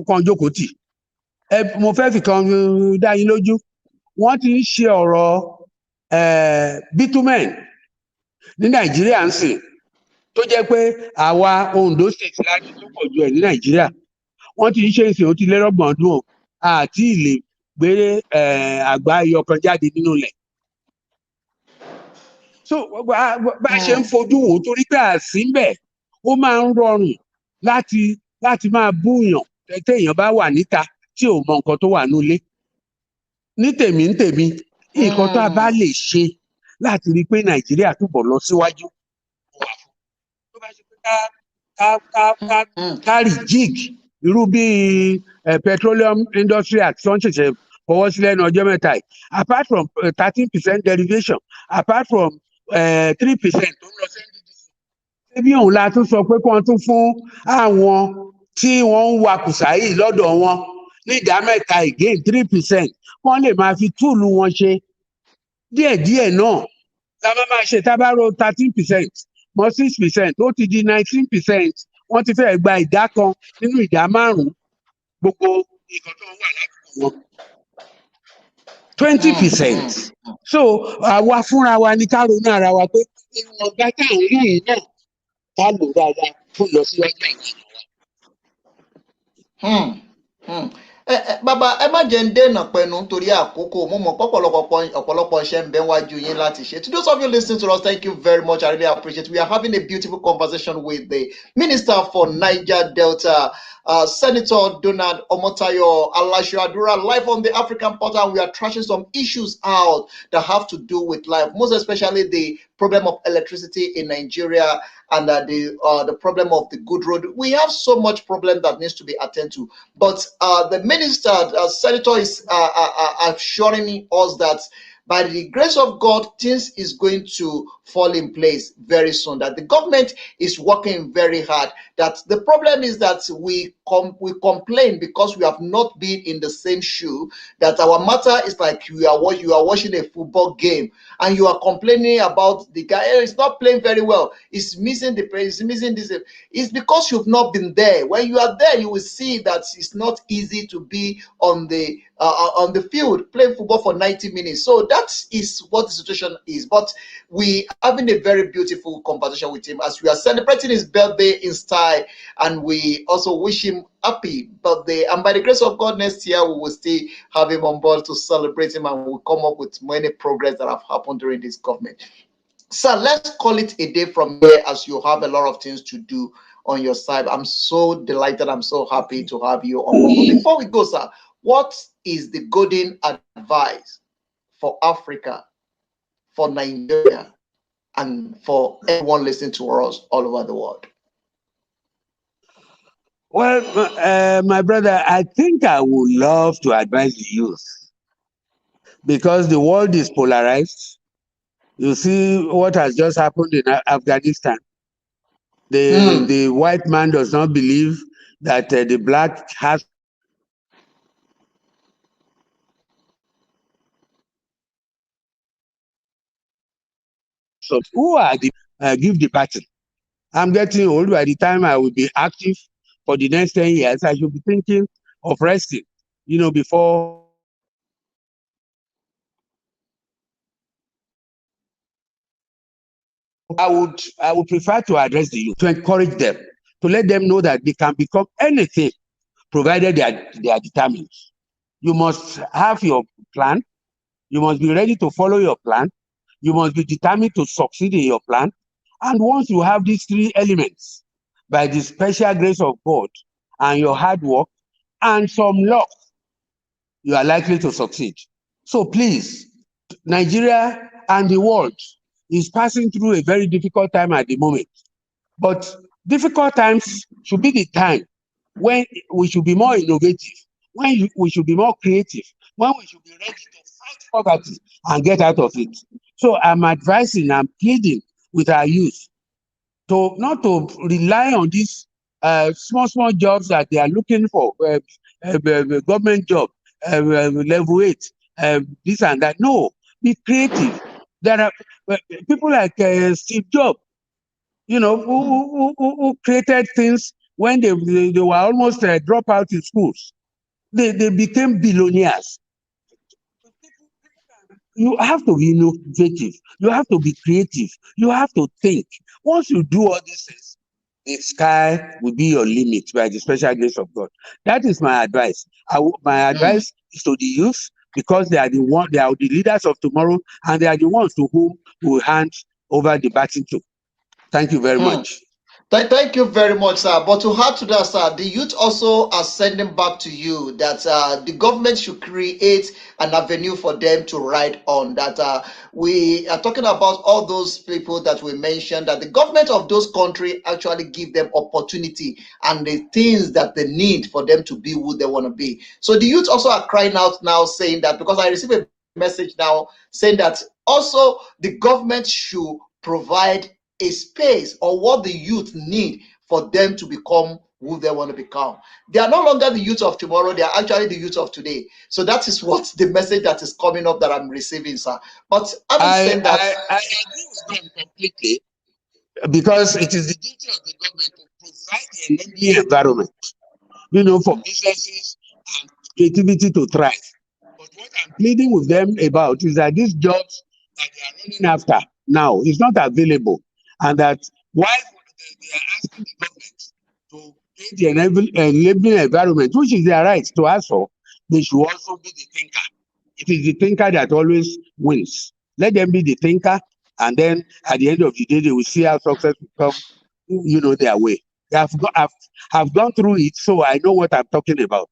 kàn jókòó tì. Mo fẹ́ fi kan dá yín lójú, wọ́n ti ń ṣe ọ̀rọ̀ bitumen ní Nàìjíríà ń sìn tó jẹ́ pé àwa Ondo state láti tó pọ̀ jù ẹ̀ ní Nàìjíríà. Wọ́n ti ń ṣe ìsìn ó ti lé 30 ọdún o, àti ilé gbé àgbá ẹyọ kan jáde nínú ilẹ̀. So bá a ṣe ń fojú wò torí pé àsínbẹ̀ ó máa ń rọrùn láti máa búyàn téèyàn bá wà níta tí ò mọ nǹkan tó wà nílé. Ní tèmi nǹkan tó a bá lè ṣe láti rí i pé Nàìjíríà túbọ̀ lọ síwájú wà fún. Tó bá ṣe pé ká rejig irú bí petroleum industry act tó ń ṣẹ̀ṣẹ̀ fọwọ́ sí lẹ́nu ọjọ́ mẹ́ta yìí, apart from 13% derivation, apart from 3% tó ń lọ sí NDDC. Ṣébí òun la tún sọ pé kí wọ́n tún fún àwọn tí wọ́n ń wakùsà yìí lọ́dọ̀ wọn ní ìdá 3 again 3%, wọ́n lè máa fi túùlù wọn ṣe díẹ̀díẹ̀ náà. La máa ṣe tábàrò 13% mọ́ 6%, ó ti di 19%. Wọ́n ti fẹ́ gba ìdá kan nínú ìdá 5 gbogbo nǹkan tó wà ládùúgbò wọn. 20%. So àwa fúnra wa ní ká ronú ara wa pé ìwọ̀nba tá à ń rí yìí náà ká lò dáadáa fún lọ síwájú àwọn ènìyàn wa. Bàbá, ẹ má jẹ́ ń dènà pẹ̀lú nítorí àkókò. Mo mọ̀ ọ̀pọ̀lọpọ̀ iṣẹ́ ń bẹ wájú yín láti ṣe. To those of you listening to us, thank you very much. I really appreciate it. We are having a beautiful conversation with the Minister for Niger Delta, Senator Donald Omotayo Alasoadura, live on the African Portal. We are trashing some issues out that have to do with life, most especially the problem of electricity in Nigeria and the problem of the good road. We have so much problem that needs to be attended to. But the minister, senator, is assuring us that by the grace of God, things is going to fall in place very soon, that the government is working very hard. That the problem is that we complain because we have not been in the same shoe, that our matter is like you are watching a football game and you are complaining about the guy. It's not playing very well. It's missing the play. It's missing this. It's because you've not been there. When you are there, you will see that it's not easy to be on the field playing football for 90 minutes. So that is what the situation is. But we having a very beautiful conversation with him as we are celebrating his birthday in style, and we also wish him happy birthday. And by the grace of God, next year we will still have him on board to celebrate him, and we'll come up with many progress that have happened during this government. So let's call it a day from here, as you have a lot of things to do on your side. I'm so delighted. I'm so happy to have you on board. But before we go, sir, what is the golden advice for Africa, for Nigeria, and for everyone listening to us all over the world? Well, my brother, I think I would love to advise the youth because the world is polarized. You see what has just happened in Afghanistan. The white man does not believe that the black has some who are the give the battle. I'm getting old. By the time I will be active for the next 10 years, I should be thinking of resting, before I would prefer to address the youth, to encourage them, to let them know that they can become anything provided they are determined. You must have your plan. You must be ready to follow your plan. You must be determined to succeed in your plan. And once you have these three elements, by the special grace of God and your hard work and some luck, you are likely to succeed. So please, Nigeria and the world is passing through a very difficult time at the moment. But difficult times should be the time when we should be more innovative, when we should be more creative, when we should be ready to fight poverty and get out of it. So I'm advising, I'm pleading with our youth to not to rely on these small jobs that they are looking for, government job, level 8, this and that. No, be creative. There are people like Steve Jobs, who created things when they were almost drop out in schools. They became billionaires. You have to be innovative. You have to be creative. You have to think. Once you do all these things, the sky will be your limit by the special grace of God. That is my advice. My advice is to the youth because they are the leaders of tomorrow, and they are the ones to whom we will hand over the baton to. Thank you very much. Thank you very much, sir. But to add to that, sir, the youth also are sending back to you that the government should create an avenue for them to ride on. That we are talking about all those people that we mentioned, that the government of those countries actually give them opportunity and the things that they need for them to be who they want to be. So the youth also are crying out now saying that, because I received a message now saying that also the government should provide a space or what the youth need for them to become who they want to become. They are no longer the youth of tomorrow, they are actually the youth of today. So that is what the message that is coming up that I'm receiving, sir. But having said that, I agree with them completely because it is the duty of the government to provide the enabling environment, for businesses and creativity to thrive. But what I'm pleading with them about is that these jobs that they are running after now is not available, and that while they are asking the government to create the enabling environment, which is their right to ask for, they should also be the thinker. It is the thinker that always wins. Let them be the thinker, and then at the end of the day, they will see how success will come, their way. I've gone through it, so I know what I'm talking about.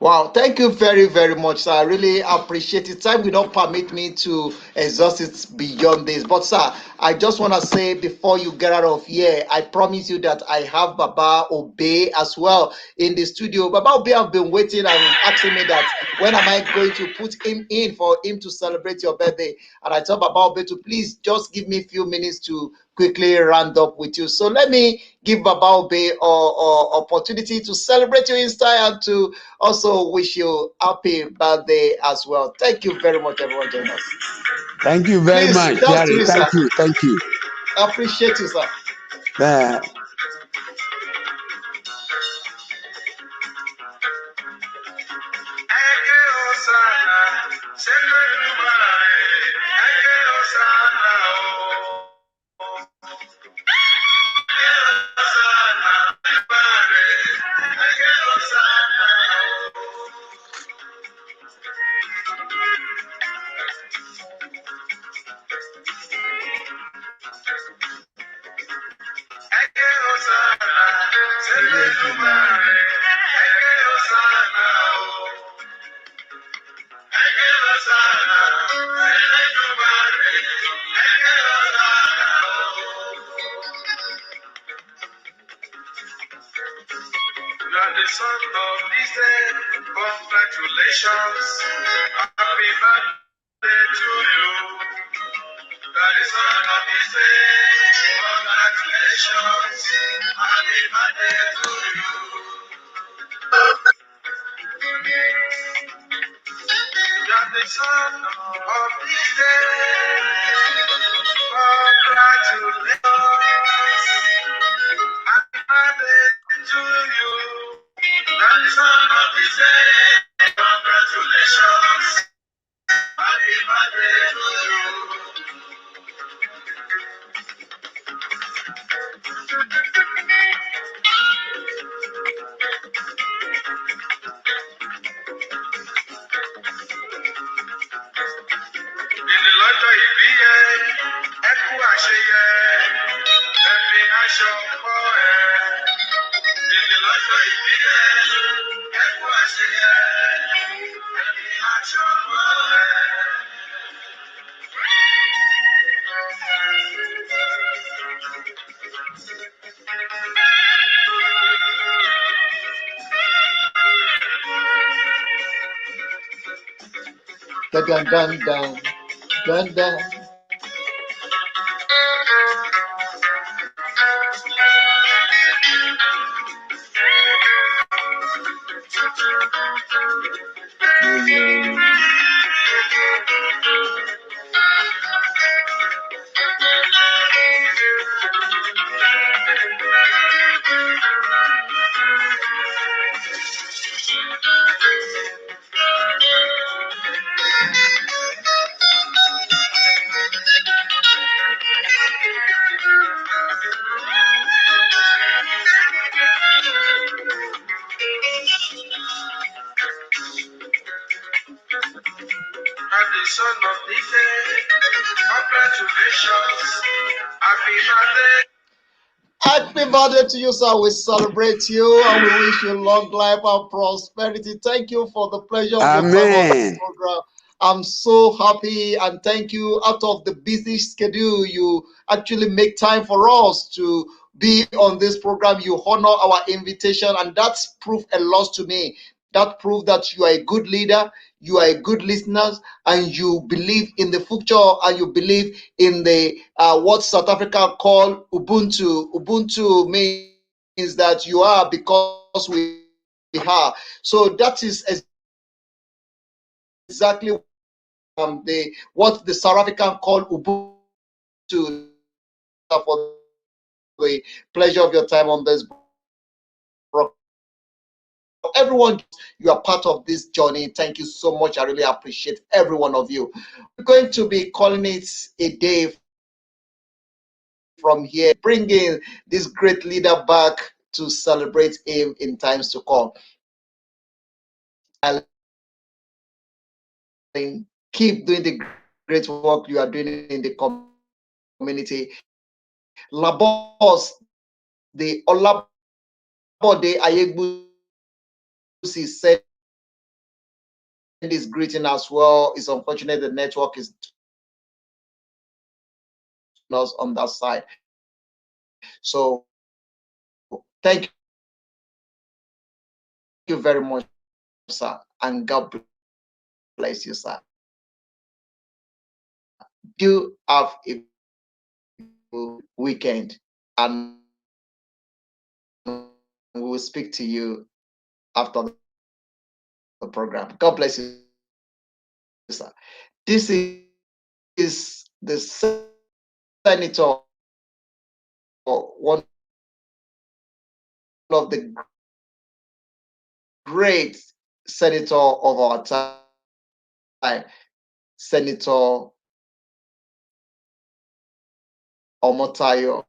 Wow, thank you very, very much, sir. I really appreciate it. Time will not permit me to exhaust it beyond this. But, sir, I just want to say before you get out of here, I promise you that I have Baba Obey as well in the studio. Baba Obey have been waiting and asking me that when am I going to put him in for him to celebrate your birthday. And I told Baba Obey to please just give me a few minutes to quickly round up with you. So let me give Baba Obey opportunity to celebrate you in style and to also wish you happy birthday as well. Thank you very much, everyone joining us. Thank you very much, Jerry. Thank you. I appreciate you, sir. of this day, congratulations. Happy birthday to you. The son of this day, congratulations. Happy birthday to you. You're the son of this day. Congratulations. Happy birthday to you. You're the son of this day. Congratulations. Happy birthday to you. Ìní lọ́jọ́ ìbí yẹ, ẹ kú àṣeyẹ, ẹ̀mí aṣọ pọ̀ ẹ̀. Ìní lọ́jọ́ ìbí yẹ, ẹ kú àṣeyẹ, ẹ̀mí aṣọ pọ̀ ẹ̀. Dun, dun, dun, dun, dun, dun. And the son of the day, congratulations. Happy birthday. Happy birthday to you, sir. We celebrate you and we wish you long life and prosperity. Thank you for the pleasure of your time on this Amen. program. I'm so happy and thank you. Out of the busy schedule, you actually make time for us to be on this program. You honor our invitation, and that's proof a lot to me. That proof that you are a good leader, you are a good listener, and you believe in the future, and you believe in the what South Africa call Ubuntu. Ubuntu means that you are because we are. So that is exactly what the South African call Ubuntu. For the pleasure of your time on this broadcast. Everyone, you are part of this journey. Thank you so much. I really appreciate every one of you. We're going to be calling it a day from here, bringing this great leader back to celebrate him in times to come. Keep doing the great work you are doing in the community. Labos, the Olabode Ayegbusi said this greeting as well. It's unfortunate the network is not on that side. So thank you very much, sir, and God bless you, sir. You have a good weekend, and we will speak to you after the program. God bless you, sir. This is the senator, one of the great senator of our time, Senator Omotayo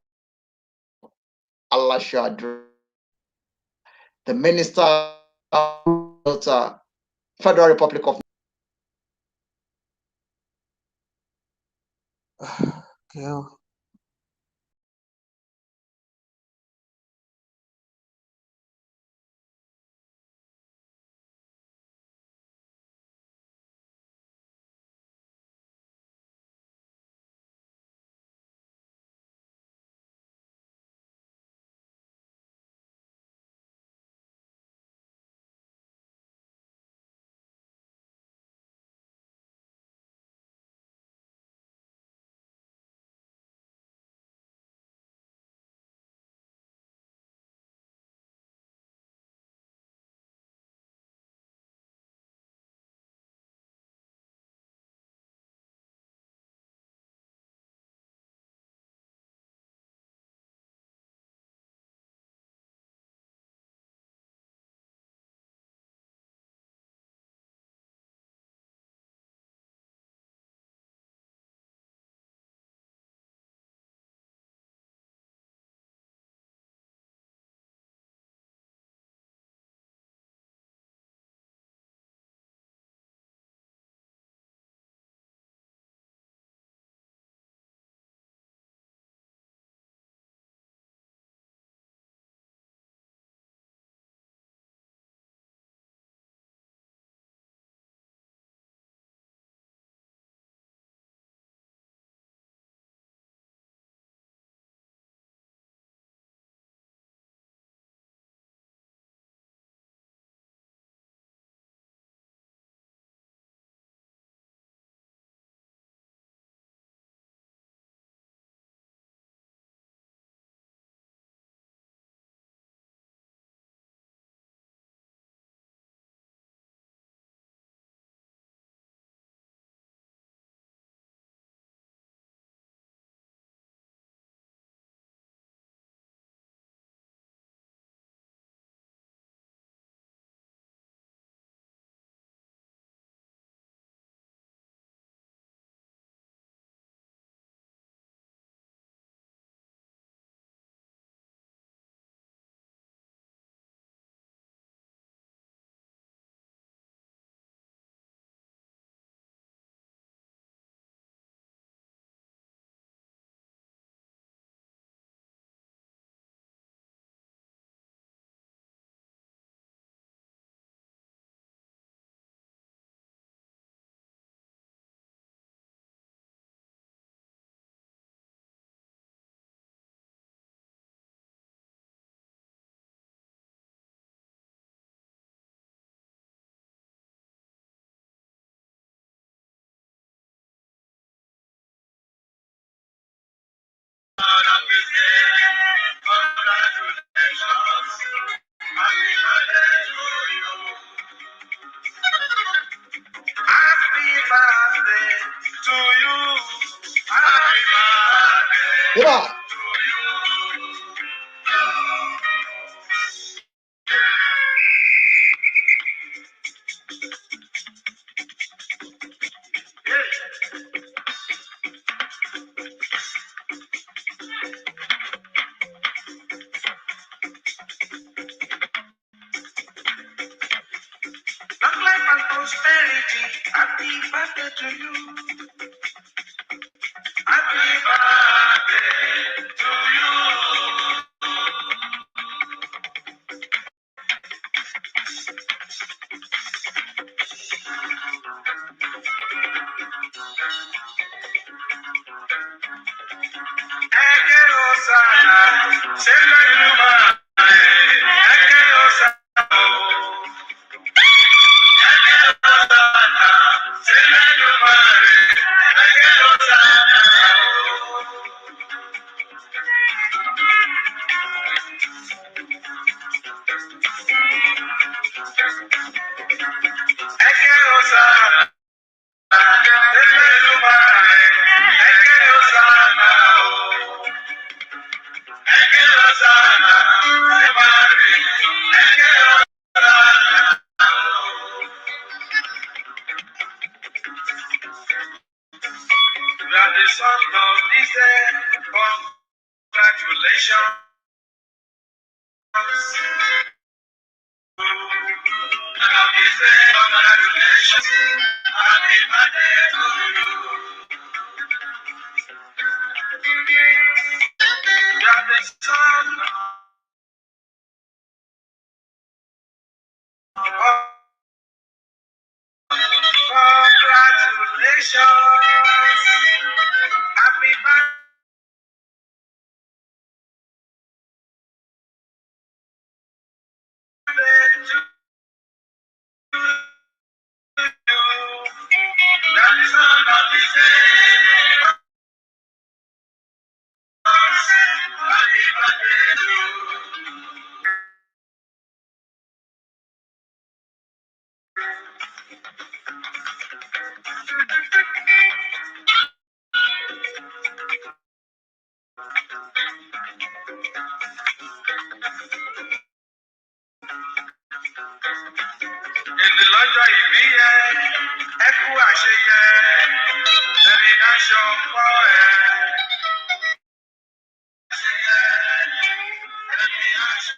Alasoadura, the Minister of the Federal Republic of Okay. Yeah. Long life and prosperity. Happy birthday to you. Happy birthday to you. Eke Osana, Sela Numa, Eke Osana, Sela Numa, Eke Osana, Eke Osana, Sela Numa, Eke Osana, Eke Osana, Eke You are the son of this day. Congratulations. Congratulations. Happy birthday to you. You are the son of congratulations. Happy birthday to you. You are the son of this day. Happy birthday to you. Èmi lọ́jọ́ ìbí yẹn, ẹ kú àṣeyẹ, ẹ̀mí aṣọ pọ̀ ẹ̀. Ẹ̀mí aṣọ.